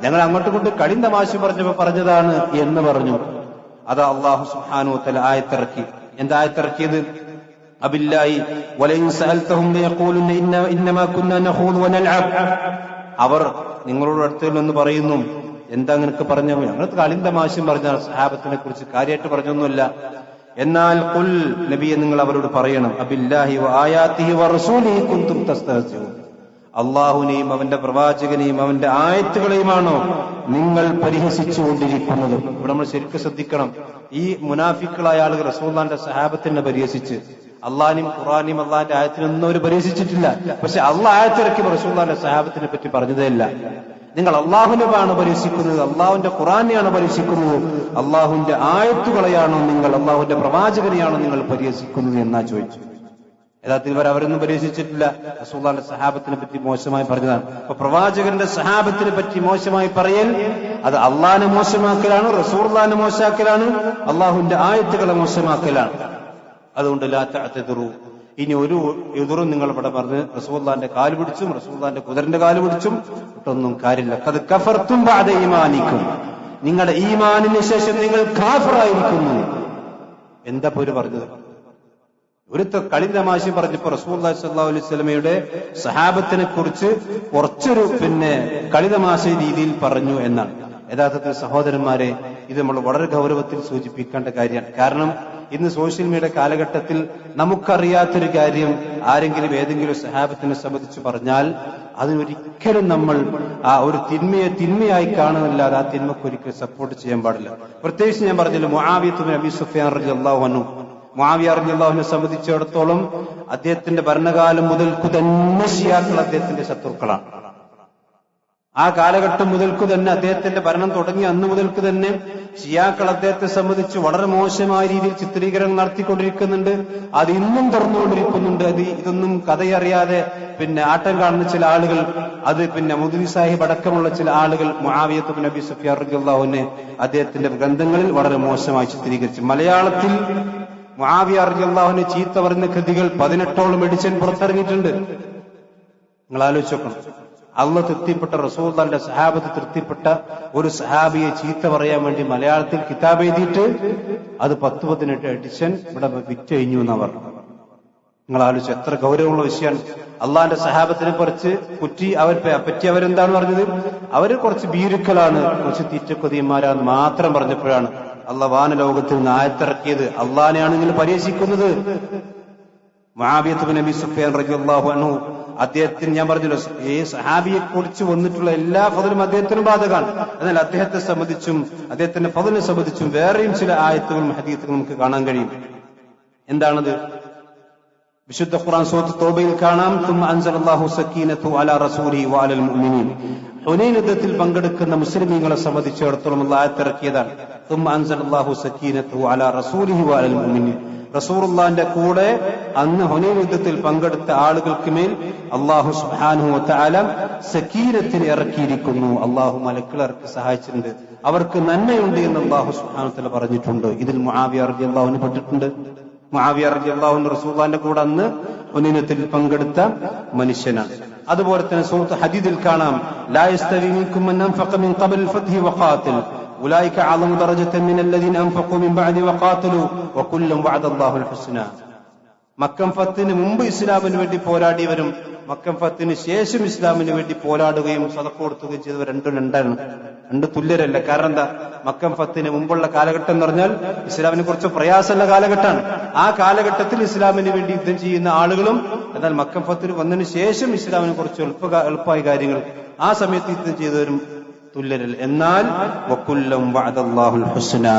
ഞങ്ങൾ അങ്ങോട്ടും കൊണ്ട് കളിയും തമാശ പറഞ്ഞപ്പോ പറഞ്ഞതാണ് എന്ന് പറഞ്ഞു. അത് അല്ലാഹു സുബ്ഹാനഹു വ തആല ആയത്തിറക്കി. എന്താ ആയത്തിറക്കിയത്? അബില്ലാഹി വലൈൻ സഅൽതഹും ലയഖൂലുന്ന ഇന്നമാ കുന്നാ നഖൂദു വനൽഅബ്. അവർ നിങ്ങളോട് അടുത്ത് നിന്ന് പറയുന്നു, എന്താ നിനക്ക് പറഞ്ഞു? ഞങ്ങൾ കളിയും തമാശയും പറഞ്ഞ സഹാബത്തിനെ കുറിച്ച് കാര്യമായിട്ട് പറഞ്ഞൊന്നുമില്ല. എന്നാൽ ഖുൽ, നബിയെ നിങ്ങൾ അവരോട് പറയണം, അബില്ലാഹി വആയാതിഹി വറസൂലിഹി കുൻതും തസ്തഹ്സിഊൻ, അള്ളാഹുനെയും അവന്റെ പ്രവാചകനെയും അവന്റെ ആയത്തുകളെയുമാണോ നിങ്ങൾ പരിഹസിച്ചുകൊണ്ടിരിക്കുന്നത്? ഇവിടെ നമ്മൾ ശരിക്കും ശ്രദ്ധിക്കണം. ഈ മുനാഫിക്കുകളായ ആളുകൾ റസൂലുള്ളാഹിന്റെ സഹാബത്തിനെ പരിഹസിച്ച്, അള്ളാഹിനെയും ഖുർആനെയും അള്ളാഹിന്റെ ആയത്തിനൊന്നും അവർ പരിഹസിച്ചിട്ടില്ല. പക്ഷെ അള്ളാഹ് ആയത്തിറക്കിയപ്പോൾ റസൂലുള്ളാഹിന്റെ സഹാബത്തിനെ പറ്റി പറഞ്ഞതേയില്ല. നിങ്ങൾ അള്ളാഹുവിനെയാണ് പരിഹസിക്കുന്നത്, അള്ളാഹുവിന്റെ ഖുർആനെയാണ് പരിഹസിക്കുന്നത്, അള്ളാഹുവിന്റെ ആയത്തുകളെയാണോ നിങ്ങൾ, അള്ളാഹുവിന്റെ പ്രവാചകനെയാണോ നിങ്ങൾ പരിഹസിക്കുന്നത് എന്നാ ചോദിച്ചു. യഥാർത്ഥത്തിൽ അവരൊന്നും പരിഹസിച്ചിട്ടില്ല, റസൂലുള്ളാഹിന്റെ സഹാബത്തിനെ പറ്റി മോശമായി പറഞ്ഞതാണ്. അപ്പൊ പ്രവാചകന്റെ സഹാബത്തിനെ പറ്റി മോശമായി പറയൽ അത് അള്ളാഹിനെ മോശമാക്കലാണ്, റസൂലുള്ളാഹിനെ മോശമാക്കലാണ്, അള്ളാഹുവിന്റെ ആയത്തുകളെ മോശമാക്കലാണ്. അതുകൊണ്ട് ലാ തഅ്തദിറു, ഇനി ഒരു എതിറും നിങ്ങൾ ഇവിടെ പറഞ്ഞ് റസൂലുള്ളാഹിന്റെ കാല് പിടിച്ചും റസൂലുള്ളാഹിന്റെ കുതിരന്റെ കാല് പിടിച്ചും ഇട്ടൊന്നും കാര്യമില്ല. ഖദ് കഫർതും ബഅദ ഈമാനിക്കും, നിങ്ങളുടെ ഈമാനിന് ശേഷം നിങ്ങൾ കാഫിറായിരിക്കുന്നു. എന്താ പോര് പറഞ്ഞത്? ഒരു കളി തമാശ പറഞ്ഞപ്പോ റസൂലുള്ളാഹി സ്വല്ലല്ലാഹു അലൈഹി വസല്ലമയുടെ സഹാബത്തിനെ കുറിച്ച് കുറച്ചൊരു കളി തമാശ രീതിയിൽ പറഞ്ഞു എന്നാണ്. യഥാർത്ഥത്തിൽ സഹോദരന്മാരെ, ഇത് നമ്മൾ വളരെ ഗൗരവത്തിൽ സൂചിപ്പിക്കേണ്ട കാര്യമാണ്. കാരണം ഇന്ന് സോഷ്യൽ മീഡിയ കാലഘട്ടത്തിൽ നമുക്കറിയാത്തൊരു കാര്യം ആരെങ്കിലും ഏതെങ്കിലും സഹാബത്തിനെ സംബന്ധിച്ച് പറഞ്ഞാൽ അതിനൊരിക്കലും നമ്മൾ ആ ഒരു തിന്മയായി കാണുന്നില്ലാതെ ആ തിന്മക്ക് ഒരിക്കലും സപ്പോർട്ട് ചെയ്യാൻ പാടില്ല. പ്രത്യേകിച്ച് ഞാൻ പറഞ്ഞില്ല, മുആവിയ ഇബ്നു അബീ സുഫ്യാൻ റളിയല്ലാഹു അൻഹു, മുആവിയ റളിയല്ലാഹുവിനെ സംബന്ധിച്ചിടത്തോളം അദ്ദേഹത്തിന്റെ ഭരണകാലം മുതൽക്കു തന്നെ ശിയാക്കൾ അദ്ദേഹത്തിന്റെ ശത്രുക്കളാണ്. ആ കാലഘട്ടം മുതൽക്കു തന്നെ, അദ്ദേഹത്തിന്റെ ഭരണം തുടങ്ങിയ അന്ന് മുതൽക്ക് തന്നെ ഷിയാക്കൾ അദ്ദേഹത്തെ സംബന്ധിച്ച് വളരെ മോശമായ രീതിയിൽ ചിത്രീകരണം നടത്തിക്കൊണ്ടിരിക്കുന്നുണ്ട്. അത് ഇന്നും തുറന്നുകൊണ്ടിരിക്കുന്നുണ്ട്. ഇതൊന്നും കഥയറിയാതെ ആട്ടം കാണുന്ന ചില ആളുകൾ, അത് മുദ്രി സാഹിബ് അടക്കമുള്ള ചില ആളുകൾ മുആവിയ ഇബ്നു അബീ സുഫ്യാൻ റളിയല്ലാഹു അൻഹു അദ്ദേഹത്തിന്റെ ഗ്രന്ഥങ്ങളിൽ വളരെ മോശമായി ചിത്രീകരിച്ചു. മലയാളത്തിൽ മുആവിയ റളിയല്ലാഹു അൻഹു ചീത്ത പറയുന്ന കൃതികൾ 18ഓളം എഡിഷൻ പുറത്തിറങ്ങിയിട്ടുണ്ട്. നിങ്ങൾ ആലോചിച്ച് നോക്കണം. അള്ളാഹ് തൃപ്തിപ്പെട്ട, റസൂലുള്ളാഹിന്റെ സഹാബത്ത് തൃപ്തിപ്പെട്ട ഒരു സഹാബിയെ ചീത്ത പറയാൻ വേണ്ടി മലയാളത്തിൽ കിതാബ് എഴുതിയിട്ട് അത് 10-18 എഡിഷൻ ഇവിടെ വിറ്റഴിഞ്ഞു എന്നാ പറഞ്ഞു. നിങ്ങൾ ആലോചിച്ചു, എത്ര ഗൗരവമുള്ള വിഷയമാണ്. അള്ളാഹിന്റെ സഹാബത്തിനെ കുറിച്ച് പറ്റി അവരെന്താണ് പറഞ്ഞത്? അവര് കുറച്ച് ഭീരുക്കളാണ്, കുറച്ച് തീറ്റക്കൊതിയന്മാരാന്ന് മാത്രം പറഞ്ഞപ്പോഴാണ് അള്ളാഹ് വാനലോകത്തിൽ നിന്ന് ആയത്തിറക്കിയത്. അള്ളാഹിനെയാണ് നിങ്ങൾ പരിഹസിക്കുന്നത്. മുആവിയ ഇബ്നു അബീ സുഫ്യാൻ റളിയല്ലാഹു അൻഹു, അദ്ദേഹത്തിന് ഞാൻ പറഞ്ഞല്ലോ, ഈ സഹാബിയെ കുറിച്ച് വന്നിട്ടുള്ള എല്ലാ ഫضലും അദ്ദേഹത്തിനും ബാധകമാണ്. എന്നാൽ അദ്ദേഹത്തെ സംബന്ധിച്ചും അദ്ദേഹത്തിന്റെ ഫضലിനെ സംബന്ധിച്ചും വേറെയും ചില ആയത്തുകളും ഹദീസുകളും നമുക്ക് കാണാൻ കഴിയും. എന്താണത്? വിശുദ്ധ ഖുർആൻ സൂറത്ത് തൗബയിൽ കാണാം, തുമ്മ അൻസലല്ലാഹു സക്കീനതു അലാ റസൂലിഹി വഅലൽ മുഅ്മിനീൻ. ഹുനൈൻ യുദ്ധത്തിൽ പങ്കെടുക്കുന്ന മുസ്ലിമീങ്ങളെ സംബന്ധിച്ചിടത്തോളം അല്ലാഹു ആയത്തിറക്കിയതാണ്, തുമ്മ അൻസലല്ലാഹു സക്കീനതു അലാ റസൂലിഹി വഅലൽ മുഅ്മിനീൻ. റസൂലുള്ളാഹിന്റെ കൂടെ അന്ന് ഹുനൈൻ യുദ്ധത്തിൽ പങ്കെടുത്ത ആളുകൾക്ക് മേൽ അല്ലാഹു സുബ്ഹാനഹു വ തആല സക്കീനത്തിനെ ഇറക്കിയിരിക്കുന്നു. അല്ലാഹു മലക്കുകളെ ഇറക്കി സഹായിച്ചിട്ടുണ്ട്, അവർക്ക് നന്മയുണ്ട് എന്ന് അല്ലാഹു സുബ്ഹാനഹു വ തആല പറഞ്ഞിട്ടുണ്ട്. ഇതിൽ മുആവിയ റളിയല്ലാഹു അൻഹു പെട്ടിട്ടുണ്ട്. മുആവിയ റളിയല്ലാഹു അൻഹു റസൂലുള്ളാഹിന്റെ കൂടെ അന്ന് ഹുനൈൻ യുദ്ധത്തിൽ പങ്കെടുത്ത മനുഷ്യനാണ്. അതുപോലെ തന്നെ സൂറത്ത് ഹദീദിൽ കാണാം, ലാ യസ്തവി മിൻകും മൻ അൻഫഖ മിൻ ഖബൽ ഫത്ഹി വഖാതിൽ ഉലൈക അഅ്ലമു ദറജതൻ മിനൽ ലദീന അൻഫഖു മിൻ ബഅദി വഖാതലു വകുല്ലൻ വഅദ അല്ലാഹുൽ ഹുസ്ന. മക്കം ഫത്തിന് മുമ്പ് ഇസ്ലാമിന് വേണ്ടി പോരാടിയവരും മക്കം ഫത്തിന് ശേഷം ഇസ്ലാമിന് വേണ്ടി പോരാടുകയും സദഖ കൊടുക്കുകയും ചെയ്തവർ രണ്ട് തുല്യരല്ല. കാരണം എന്താ? മക്കം ഫത്തിന് മുമ്പുള്ള കാലഘട്ടം എന്ന് പറഞ്ഞാൽ ഇസ്ലാമിനെ കുറിച്ച് പ്രയാസമുള്ള കാലഘട്ടമാണ്. ആ കാലഘട്ടത്തിൽ ഇസ്ലാമിന് വേണ്ടി യുദ്ധം ചെയ്യുന്ന ആളുകളും, എന്നാൽ മക്കം ഫത്തിന് വന്നതിന് ശേഷം ഇസ്ലാമിനെ കുറിച്ച് എളുപ്പമായ കാര്യങ്ങൾ ആ സമയത്ത് യുദ്ധം ചെയ്തവരും തുല്യരല്ല. എന്നാൽ വകുല്ലം വഅദല്ലാഹുൽ ഹുസ്നാ,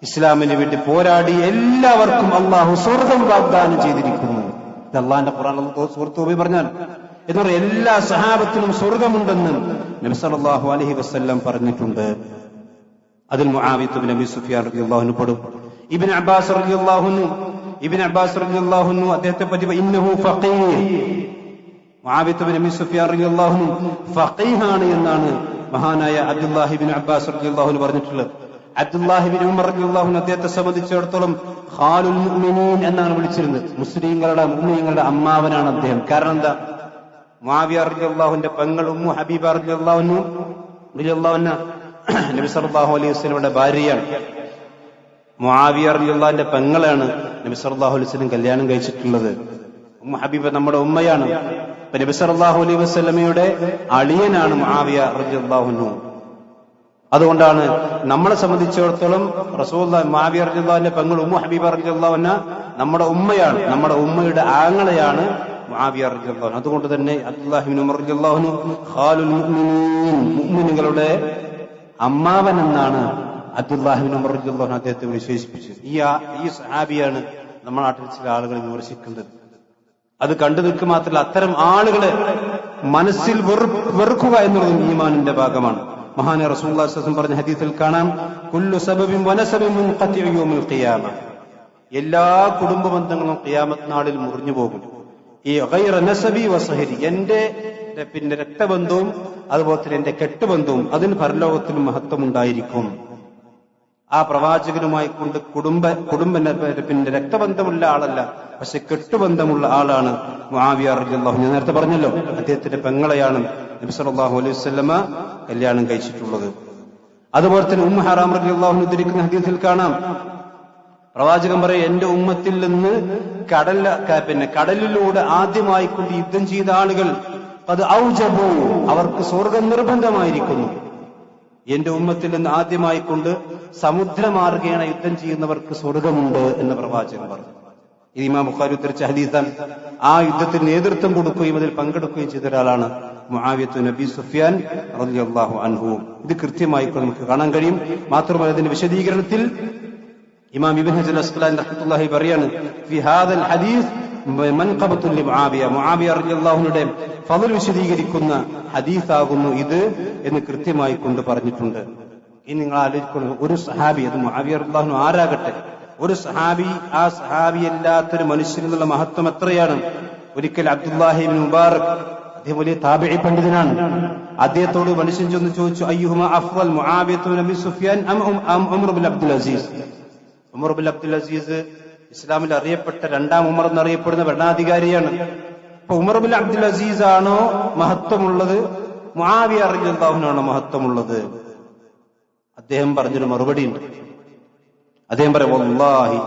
ഇസ്ലാമിന് വേണ്ടി പോരാടി എല്ലാവർക്കും അള്ളാഹു സ്വർഗം വാഗ്ദാനം ചെയ്തിരിക്കുന്നു. ഇത് അള്ളാഹിന്റെ ഖുർആൻ സൂറത്ത് തൗബയിൽ പറഞ്ഞാൽ എന്ന് പറഞ്ഞാൽ എല്ലാ സഹാബത്തിനും സ്വർഗമുണ്ടെന്ന് നബി സല്ലല്ലാഹു അലൈഹി വസല്ലം പറഞ്ഞിട്ടുണ്ട്. അതിൽ മുആവിയ ഇബ്നു അബീ സുഫിയാൻ റളിയല്ലാഹു അൻഹു പെടും. ഇബ്നു അബ്ബാസ് റളിയല്ലാഹു അൻഹു അദ്ദേഹത്തെ പറ്റി ഇന്നഹു ഫഖീഹ്, മുആവിയ ഇബ്നു അബീ സുഫിയാൻ റളിയല്ലാഹു അൻഹു ഫഖീഹാണ് എന്നാണ് മഹാനായ അബ്ദുല്ലാഹി ഇബ്നു അബ്ബാസ് റളിയല്ലാഹു അൻഹു പറഞ്ഞിട്ടുള്ളത്. അബ്ദുല്ലാഹി ഇബ്നു ഉമർ റളിയല്ലാഹു അൻഹു അദ്ദേഹത്തെ സംബന്ധിച്ചിടത്തോളം ഖാലുൽ മുഅ്മിനീൻ എന്നാണ് വിളിച്ചിരുന്നത്. മുഅ്മിനീങ്ങളുടെ അമ്മാവനാണ് അദ്ദേഹം. കാരണം എന്താ? മുആവിയ റളിയല്ലാഹുവിന്റെ പെങ്ങൾ ഉമ്മു ഹബീബ റളിയല്ലാഹു അൻഹ നബി സല്ലല്ലാഹു അലൈഹി വസല്ലമയുടെ ഭാര്യയാണ്. മുആവിയ റളിയല്ലാഹുവിന്റെ പെങ്ങളാണ് നബി സല്ലല്ലാഹു അലൈഹി വസല്ലം കല്യാണം കഴിച്ചിട്ടുള്ളത്. ഉമ്മു ഹബീബ നമ്മുടെ ഉമ്മയാണ്. നബി സല്ലല്ലാഹു അലൈഹി വസല്ലമയുടെ അളിയനാണ് മുആവിയ റളിയല്ലാഹു അൻഹു. അതുകൊണ്ടാണ് നമ്മളെ സംബന്ധിച്ചിടത്തോളം റസൂലുള്ളാഹി മുആവിയ റളിയല്ലാഹുവിന്റെ പെങ്ങൾ ഉമ്മു ഹബീബ റളിയല്ലാഹു അൻഹ നമ്മുടെ ഉമ്മയാണ്, നമ്മുടെ ഉമ്മയുടെ ആങ്ങളെയാണ് മുആവിയ റളിയല്ലാഹു അൻഹു. അതുകൊണ്ട് തന്നെ അബ്ദുല്ലാഹി ഇബ്നു ഉമർ റളിയല്ലാഹു അൻഹു ഖാലുൽ മുഅ്മിനീൻ, മുഅ്മിനുകളുടെ അമ്മാവൻ എന്നാണ് അബ്ദുല്ലാഹി ഇബ്നു ഉമർ റളിയല്ലാഹു അൻഹു അദ്ദേഹത്തെ വിശേഷിപ്പിച്ചത്. ഈ സഹാബിയാണ് നമ്മുടെ നാട്ടിൽ ചില ആളുകൾ വിമർശിക്കുന്നത്. അത് കണ്ടു നിൽക്കുക മാത്രമല്ല, അത്തരം ആളുകളെ മനസ്സിൽ വെറുക്കുക എന്നുള്ളതും ഈമാനിന്റെ ഭാഗമാണ്. മഹാനായ റസൂലുള്ളാഹി സ്വല്ലല്ലാഹു അലൈഹി വസല്ലം പറഞ്ഞ ഹദീസിൽ കാണാം, കുല്ലു സബബിൻ വനസബിൻ മുൻഖതിഉ യൗമിൽ ഖിയാമ, എല്ലാ കുടുംബ ബന്ധങ്ങളും ഖിയാമത്ത് നാളിൽ മുറിഞ്ഞു പോകും. ഈ ഗൈറ നസബി വസഹരി, എന്റെ രക്തബന്ധവും അതുപോലെ തന്നെ എന്റെ കെട്ടുബന്ധവും അതിന് പരലോകത്തിൽ മഹത്വം ഉണ്ടായിരിക്കും. ആ പ്രവാചകനുമായി കൊണ്ട് കുടുംബ രക്തബന്ധമുള്ള ആളല്ല, പക്ഷെ കെട്ടുബന്ധമുള്ള ആളാണ് മുആവിയ റളിയല്ലാഹു അൻഹു. ഞാൻ നേരത്തെ പറഞ്ഞല്ലോ, അദ്ദേഹത്തിന്റെ പെങ്ങളെയാണ് നബി സല്ലല്ലാഹു അലൈഹി വസല്ലമ കല്യാണം കഴിച്ചിട്ടുള്ളത്. അതുപോലെ തന്നെ ഉമ്മു ഹറാം റളിയല്ലാഹു അൻഹ ഉദ്ധരിക്കുന്ന ഹദീസിൽ കാണാം, പ്രവാചകൻ പറയും, എന്റെ ഉമ്മത്തിൽ നിന്ന് കടലിലൂടെ ആദ്യമായി കൊണ്ട് യുദ്ധം ചെയ്ത ആളുകൾ അത് ഔജബു, അവർക്ക് സ്വർഗം നിർബന്ധമായിരിക്കുന്നു. എന്റെ ഉമ്മത്തിൽ നിന്ന് ആദ്യമായി കൊണ്ട് സമുദ്രമാർഗേണ യുദ്ധം ചെയ്യുന്നവർക്ക് സ്വർഗമുണ്ട് എന്ന് പ്രവാചകൻ പറഞ്ഞു. ഇത് ഇമാം ബുഖാരി ഉദ്ധരിച്ച ഹദീസാണ്. ആ യുദ്ധത്തിന് നേതൃത്വം കൊടുക്കുകയും അതിൽ പങ്കെടുക്കുകയും ചെയ്ത ഒരാളാണ് മുആവിയത്തു നബി സുഫിയാൻ റളിയല്ലാഹു അൻഹു. ഇത് കൃത്യമായി നമുക്ക് കാണാൻ കഴിയും. മാത്രമല്ല, ഇതിന്റെ വിശദീകരണത്തിൽ ഇമാം ഇബ്നു ഹജർ അസ്ഖലാനി റഹ്മത്തുള്ളാഹി പറയാണ്, ഫി ഹാദൽ ഹദീസ് മൻഖബത്തുൽ ലിമുആവിയ, മുആവിയ റളിയല്ലാഹു അൻഹുവിന്റെ ഫളൽ വിശദീകരിക്കുന്ന ഹദീസാകുന്നു ഇത് എന്ന് കൃത്യമായി കൊണ്ട് പറഞ്ഞിട്ടുണ്ട്. ഇനി നിങ്ങൾ ആലോചിക്കണം, ഒരു സഹാബി, അത് മുആവിയ റളിയല്ലാഹു അൻഹു ആരാകട്ടെ, ഒരു സഹാബി, ആ സഹാബി അല്ലാത്തൊരു മനുഷ്യനുള്ള മഹത്വം എത്രയാണ്. ഒരിക്കൽ അബ്ദുല്ലാഹി ഇബ്നു മുബാറക്, അദ്ദേഹം വലിയ താബിഈ പണ്ഡിതനാണ്, അദ്ദേഹത്തോട് മനുഷ്യൻ ചെന്ന് ചോദിച്ചു, അയ്യുഹുമ അഫ്ളൽ മുആവിയത്തു നബി സുഫിയാൻ അം Umar bin Abdul Aziz. Umar bin Abdul Aziz ഇസ്ലാമിൽ അറിയപ്പെട്ട രണ്ടാം ഉമർ എന്നറിയപ്പെടുന്ന ഭരണാധികാരിയാണ്. അപ്പൊ ഉമർ ബിൻ അബ്ദുൽ അസീസ് ആണോ മഹത്വമുള്ളത്, മുആവിയ റളിയല്ലാഹു അൻഹു ആണോ മഹത്വമുള്ളത്? അദ്ദേഹം പറഞ്ഞൊരു മറുപടി ഉണ്ട്. അദ്ദേഹം പറയും, വല്ലാഹി,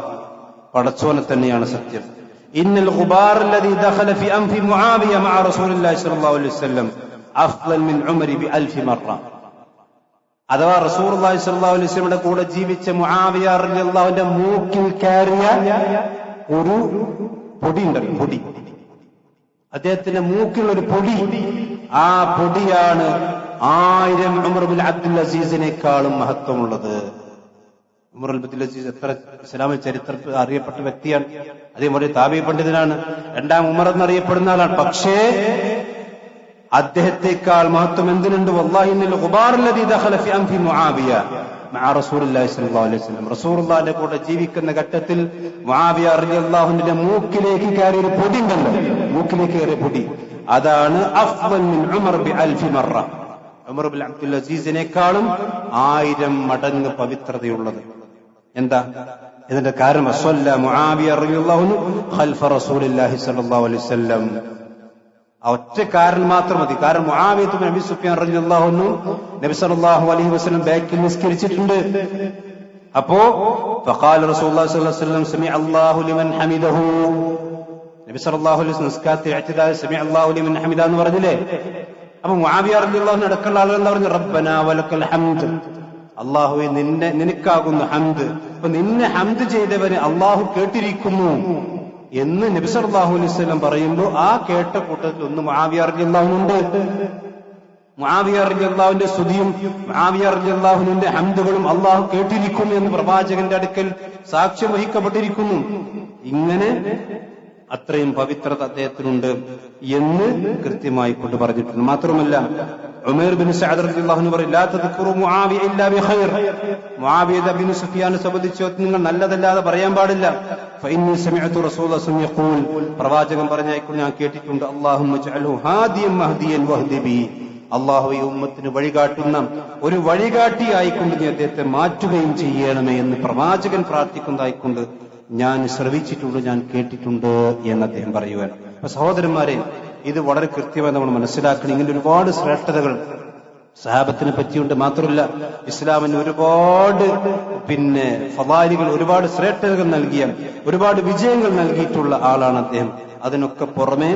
പടച്ചോനെ തന്നെയാണ് സത്യം, ഇന്നൽ ഗുബാർ അല്ലദീ ദഖല ഫി അൻഫി മുആവിയ മഅ റസൂലില്ലാഹി സ്വല്ലല്ലാഹു അലൈഹി വസല്ലം അഫ്ളൽ മിൻ ഉമരി ബി അൽഫി മറ. അഥവാ റസൂലുള്ളാഹി സ്വല്ലല്ലാഹു അലൈഹി വസല്ലമയുടെ കൂടെ ജീവിച്ച മുആവിയ റളിയല്ലാഹു അൻഹുവിന്റെ മൂക്കിൽ കയറിയ ഒരു പൊടി ഉണ്ടല്ലോ, പൊടി, അദ്ദേഹത്തിന്റെ മൂക്കിൽ ഒരു പൊടി, ആ പൊടിയാണ് 1000 ഉമർ ബിൻ അബ്ദുൽ അസീസിനേക്കാളും മഹത്വമുള്ളത്. ഉമർ അബ്ദുൽ അസീസ് എത്ര ഇസ്ലാമിൽ ചരിത്രത്തിൽ അറിയപ്പെട്ട വ്യക്തിയാണ്. അദ്ദേഹം ഒരു താബിഈ പണ്ഡിതനാണ്, രണ്ടാം ഉമർ എന്നറിയപ്പെടുന്ന ആളാണ്. പക്ഷേ അദ്ദേഹത്തെക്കാൾ മഹത്വം എന്തിനുണ്ട്? വല്ലാഹി ഇന്നൽ ഗുബാർ അല്ലദീ ദഖല ഫി അൻഫി മുആവിയ മഅ റസൂലില്ലാഹി സ്വല്ലല്ലാഹു അലൈഹി വസല്ലം, റസൂലുള്ളാഹിന്റെ കൂടെ ജീവിക്കുന്ന ഘട്ടത്തിൽ മുആവിയ റളിയല്ലാഹു അൻഹുവിന്റെ മൂക്കിലേക്ക് കയറിയ ഒരു പൊടി ഉണ്ടല്ലോ, മൂക്കിലേക്ക് കയറിയ പൊടി, അതാണ് അഫ്ളൽ മിൻ ഉമർ ബി അൽഫി മറ, ഉമർ ബിൻ അബ്ദുൽ അസീസിനേക്കാളും 1000 മടങ്ങ് പവിത്രതയുള്ളത്. എന്താ ഇതിന്റെ കാരണം? വസല്ല മുആവിയ റളിയല്ലാഹു അൻഹു ഖൽഫ റസൂലില്ലാഹി സ്വല്ലല്ലാഹു അലൈഹി വസല്ലം. ഒറ്റ കാരണം മാത്രം മതി. കാരണം മുആവിയ ഇബ്നു അബീ സുഫിയാൻ റളിയല്ലാഹു അൻഹു നബി സല്ലല്ലാഹു അലൈഹി വസല്ലം ബാക്കിൽ നിസ്കരിച്ചിട്ടുണ്ട്. അപ്പോ ഫഖാല റസൂലുള്ളാഹി സ്വല്ലല്ലാഹു അലൈഹി വസല്ലം സമിഅ അല്ലാഹു ലിമൻ ഹമിദഹു. നബി സല്ലല്ലാഹു അലൈഹി വസല്ലം നിസ്കാരത്തിൽ ഇഅ്തിദാൽ സമിഅ അല്ലാഹു ലിമൻ ഹമിദ എന്ന് പറഞ്ഞില്ലേ? അപ്പൊ മുആവിയ റളിയല്ലാഹു അൻഹു അടക്കമുള്ള ആളുകൾ എന്താ പറഞ്ഞു? റബ്ബനാ വലക്കൽ ഹംദ്, അല്ലാഹുവേ നിനക്കാകുന്നു ഹംദ്. അപ്പൊ നിന്നെ ഹംദ് ചെയ്തവനെ അല്ലാഹു കേട്ടിരിക്കുന്നു എന്ന് നബി സല്ലല്ലാഹു അലൈഹി വസല്ലം പറയുമ്പോൾ ആ കേട്ട കൂട്ടത്തിൽ ഒന്ന് മുആവിയ റളിയല്ലാഹു ഉണ്ട്. മുആവിയ റളിയല്ലാഹുവിന്റെ സ്തുതിയും മുആവിയ റളിയല്ലാഹുവിന്റെ ഹംദുകളും അല്ലാഹു കേട്ടിരിക്കും എന്ന് പ്രവാചകന്റെ അടുക്കൽ സാക്ഷ്യം വഹിക്കപ്പെട്ടിരിക്കുന്നു. ഇങ്ങനെ അത്രയും പവിത്രത അദ്ദേഹത്തിനുണ്ട് എന്ന് കൃത്യമായി കൊണ്ട് പറഞ്ഞിട്ടുണ്ട്. മാത്രമല്ല ഉമൈർ ബിൻ സഅദ് റളിയല്ലാഹു അൻഹു പറയും, ലാ തദ്കുറു മുആവിയ ഇല്ലാ ബിഖൈർ. മുആവിയ ബിൻ സുഫിയാനെ സംബന്ധിച്ച് നിങ്ങൾ നല്ലതല്ലാതെ പറയാൻ പാടില്ല. ഫഇന്നി സമിഅതു റസൂലുള്ളാഹി സ്വല്ലല്ലാഹു അലൈഹി വസല്ലം യഖൂൽ, പ്രവാചകൻ പറഞ്ഞായിക്കൊണ്ട് ഞാൻ കേട്ടിട്ടുണ്ട്, അല്ലാഹുമ്മ ജഅൽഹു ഹാദിയൻ മഹ്ദിയൻ വഹ്ദി ബി, അല്ലാഹു ഈ ഉമ്മത്തിന് വഴികാട്ടുന്ന ഒരു വഴികാട്ടിയായിക്കൊണ്ട് നീ അദ്ദേഹത്തെ മാറ്റുകയും ചെയ്യണമേ എന്ന് പ്രവാചകൻ പ്രാർത്ഥിക്കുന്നതായിക്കൊണ്ട് ഞാൻ ശ്രവിച്ചിട്ടുണ്ട്, ഞാൻ കേട്ടിട്ടുണ്ട് എന്ന് അദ്ദേഹം പറയുവാൻ. അപ്പൊ സഹോദരന്മാരെ, ഇത് വളരെ കൃത്യമായി നമ്മൾ മനസ്സിലാക്കണം. ഇങ്ങനെ ഒരുപാട് ശ്രേഷ്ഠതകൾ സഹാബത്തിനെ പറ്റിയുണ്ട്. മാത്രമല്ല ഇസ്ലാമിന് ഒരുപാട് ഫളായിലുകൾ, ഒരുപാട് ശ്രേഷ്ഠതകൾ നൽകിയ, ഒരുപാട് വിജയങ്ങൾ നൽകിയിട്ടുള്ള ആളാണ് അദ്ദേഹം. അതിനൊക്കെ പുറമെ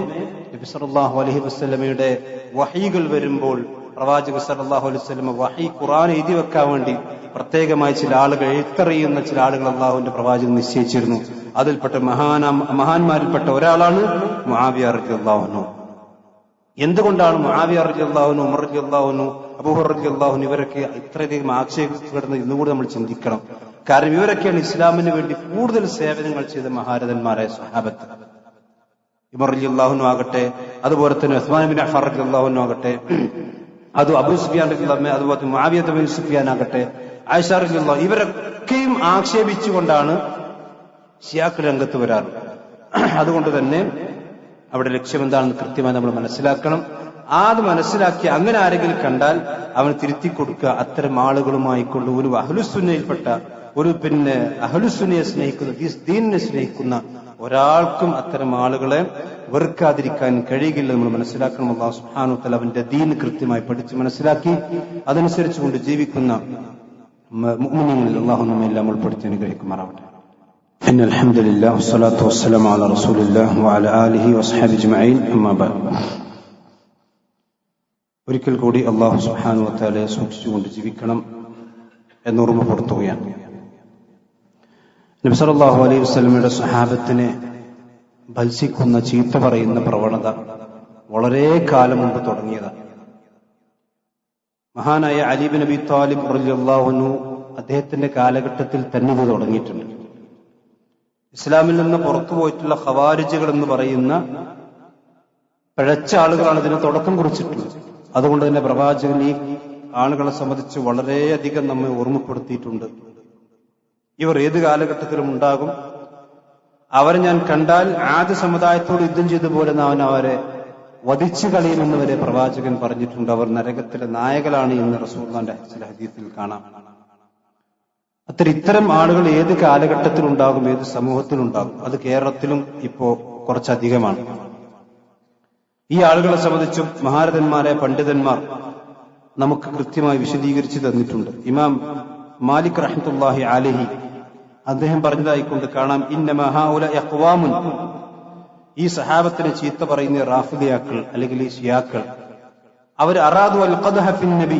നബി സല്ലല്ലാഹു അലൈഹി വസല്ലമയുടെ വഹീകൾ വരുമ്പോൾ പ്രവാചകൻ സല്ലല്ലാഹു അലൈഹി വസല്ലം വഹീ ഖുർആൻ എഴുതി വെക്കാൻ വേണ്ടി പ്രത്യേകമായി ചില ആളുകൾ, എഴുത്തറിയുന്ന ചില ആളുകൾ അള്ളാഹുവിന്റെ പ്രവാചകൻ നിശ്ചയിച്ചിരുന്നു. അതിൽപ്പെട്ട മഹാന്മാരിൽപ്പെട്ട ഒരാളാണ് മുആവിയ റളിയല്ലാഹു അൻഹു. എന്തുകൊണ്ടാണ് മുആവിയ റളിയല്ലാഹു അൻഹു, ഉമർ റളിയല്ലാഹു അൻഹു, അബൂഹുറൈറ റളിയല്ലാഹു അൻഹു ഇവരൊക്കെ ഇത്രയധികം ആക്ഷേപിക്കപ്പെടുന്നത് ഇന്നുകൂടി നമ്മൾ ചിന്തിക്കണം. കാരണം ഇവരൊക്കെയാണ് ഇസ്ലാമിന് വേണ്ടി കൂടുതൽ സേവനങ്ങൾ ചെയ്ത മഹാരഥന്മാരായ സ്വഹാബത്ത്. ഉമർ റളിയല്ലാഹു അൻഹു ആകട്ടെ, അതുപോലെ തന്നെ ഉസ്മാൻ ബിൻ അഫ്ഫാൻ റളിയല്ലാഹു അൻഹു ആകട്ടെ, അത് അബൂ സുഫിയാൻ റളിയല്ലാഹു അൻഹു, അതുപോലെ മുആവിയ ബിൻ സുഫിയാൻ ആകട്ടെ, ആയിഷ റളിയല്ലാഹു, ഇവരൊക്കെയും ആക്ഷേപിച്ചുകൊണ്ടാണ് ശിയാക്കൾ രംഗത്ത് വരാറ്. അതുകൊണ്ട് തന്നെ അവിടെ ലക്ഷ്യം എന്താണെന്ന് കൃത്യമായി നമ്മൾ മനസ്സിലാക്കണം. അത് മനസ്സിലാക്കി അങ്ങനെ ആരെങ്കിലും കണ്ടാൽ അവന് തിരുത്തി കൊടുക്കുക. അത്തരം ആളുകളുമായി കൊണ്ട് ഒരു അഹ്ലുസുന്നയിൽപ്പെട്ട ഒരു അഹ്ലുസുന്നയെ സ്നേഹിക്കുന്ന, ദീനിനെ സ്നേഹിക്കുന്ന ഒരാൾക്കും അത്തരം ആളുകളെ വെറുക്കാതിരിക്കാൻ കഴിയില്ല. നമ്മൾ മനസ്സിലാക്കണം. അല്ലാഹു സുബ്ഹാനഹു വ തആല അവന്റെ ദീൻ കൃത്യമായി പഠിച്ച് മനസ്സിലാക്കി അതനുസരിച്ചുകൊണ്ട് ജീവിക്കുന്ന മുഅ്മിനീങ്ങളിൽ അല്ലാഹു നമ്മെല്ലാം ഉൾപ്പെടുത്തി അനുഗ്രഹിക്കുമാറാവട്ടെ. ഇന്നൽ ഹംദുലില്ലാഹി വസ്സലാത്തു വസ്സലാമു അലാ റസൂലില്ലാഹി വഅലാ ആലിഹി വസ്ഹബിഹി അജ്മഈൻ. അമ്മാ ബഅദ്. ഒരിക്കൽ കൂടി അല്ലാഹു സുബ്ഹാനഹു വ തആലയെ സൂക്ഷിച്ചുകൊണ്ട് ജീവിക്കണം എന്ന് ഓർമ്മപ്പെടുത്തുകയാണ്. നബി സല്ലല്ലാഹു അലൈഹി വസല്ലമയുടെ സ്വഹാബത്തിനെ ഭത്സിക്കുന്ന, ചീത്ത പറയുന്ന പ്രവണത വളരെ കാലം മുമ്പ് തുടങ്ങിയതാണ്. മഹാനായ അലി ബിൻ അബി ത്വാലിബ് റളിയല്ലാഹു അൻഹു അദ്ദേഹത്തിന്റെ കാലഘട്ടത്തിൽ തന്നെ ഇത് തുടങ്ങിയിട്ടുണ്ട്. ഇസ്ലാമിൽ നിന്ന് പുറത്തുപോയിട്ടുള്ള ഖവാരിജുകൾ എന്ന് പറയുന്ന പിഴച്ച ആളുകളാണ് ഇതിന് തുടക്കം കുറിച്ചിട്ടുള്ളത്. അതുകൊണ്ട് തന്നെ പ്രവാചകൻ ഈ ആളുകളെ സംബന്ധിച്ച് വളരെയധികം നമ്മെ ഓർമ്മപ്പെടുത്തിയിട്ടുണ്ട്. ഇവർ ഏത് കാലഘട്ടത്തിലും ഉണ്ടാകും. അവരെ ഞാൻ കണ്ടാൽ ആദ്യ സമുദായത്തോട് യുദ്ധം ചെയ്ത പോലെ അവൻ അവരെ വധിച്ചു കളയുമെന്ന് വരെ പ്രവാചകൻ പറഞ്ഞിട്ടുണ്ട്. അവർ നരകത്തിലെ നായകളാണ് എന്ന് റസൂലുള്ളാഹിന്റെ ചില ഹദീസിൽ കാണാം. ഇത്തരം ആളുകൾ ഏത് കാലഘട്ടത്തിലുണ്ടാകും, ഏത് സമൂഹത്തിലുണ്ടാകും. അത് കേരളത്തിലും ഇപ്പോ കുറച്ചധികമാണ്. ഈ ആളുകളെ സംബന്ധിച്ചും മഹാരഥന്മാരായ പണ്ഡിതന്മാർ നമുക്ക് കൃത്യമായി വിശദീകരിച്ചു തന്നിട്ടുണ്ട്. ഇമാം മാലിക് റഹ്മത്തുള്ളാഹി അലൈഹി അദ്ദേഹം പറഞ്ഞതായിക്കൊണ്ട് കാണാം, ഇന്നമാ ഹൗലഇ അഖ്വാമുൻ, ഈ സഹാബത്തിനെ ചീത്ത പറയുന്ന റാഫിദിയാക്കൾ അല്ലെങ്കിൽ ഈ ശിയാക്കൾ, അവർ അറാദു അൽ ഖദ്ഹ ഫിൻ നബി,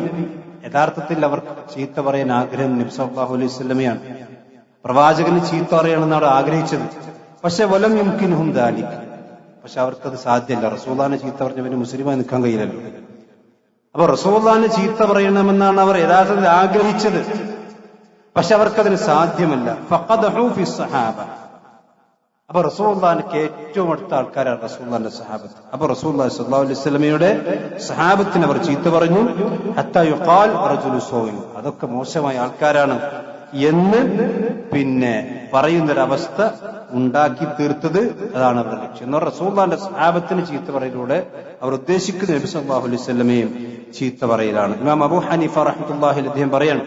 യഥാർത്ഥത്തിൽ അവർക്ക് ചീത്ത പറയാൻ ആഗ്രഹം നബി സല്ലല്ലാഹു അലൈഹി വസല്ലമയാണ്. പ്രവാചകന് ചീത്ത പറയണമെന്ന് അവർ ആഗ്രഹിച്ചത്. പക്ഷെ വലം യുംകിൻഹും ദാലിക്, പക്ഷെ അവർക്കത് സാധ്യമല്ല. റസൂലുള്ളാഹിനെ ചീത്ത പറഞ്ഞവന് മുസ്ലിമായി നിൽക്കാൻ കഴിയില്ലല്ലോ. അപ്പൊ റസൂലുള്ളാഹിനെ ചീത്ത പറയണമെന്നാണ് അവർ യഥാർത്ഥത്തിൽ ആഗ്രഹിച്ചത്. പക്ഷെ അവർക്കതിന് സാധ്യമല്ല. ഫഖദഹു ഫി സ്വഹാബ, അപ്പൊ റസൂലുള്ളാഹിക്ക് ഏറ്റവും അടുത്ത ആൾക്കാരാണ് റസൂലുള്ളാഹിന്റെ സഹാബത്ത്. അപ്പൊ റസൂലുള്ളാഹി സ്വല്ലല്ലാഹു അലൈഹി വസല്ലമയുടെ സഹാബത്തിനെ അവർ ചീത്ത പറഞ്ഞു. ഹത്താ യുഖാൽ റജുലു സൗഇൻ, അതൊക്കെ മോശമായ ആൾക്കാരാണ് എന്ന് പറയുന്നൊരവസ്ഥ ഉണ്ടാക്കി തീർത്തത് അതാണ് അവരുടെ ലക്ഷ്യം. എന്നാൽ റസൂലുള്ളാഹിന്റെ സഹാബത്തിന് ചീത്ത പറയലൂടെ അവർ ഉദ്ദേശിക്കുന്ന നബി സല്ലല്ലാഹു അലൈഹി വസല്ലമയും ചീത്ത പറയലാണ്. ഇമാം അബൂ ഹനീഫ റഹ്മത്തുള്ളാഹി അലൈഹി അദ്ദേഹം പറയാണ്,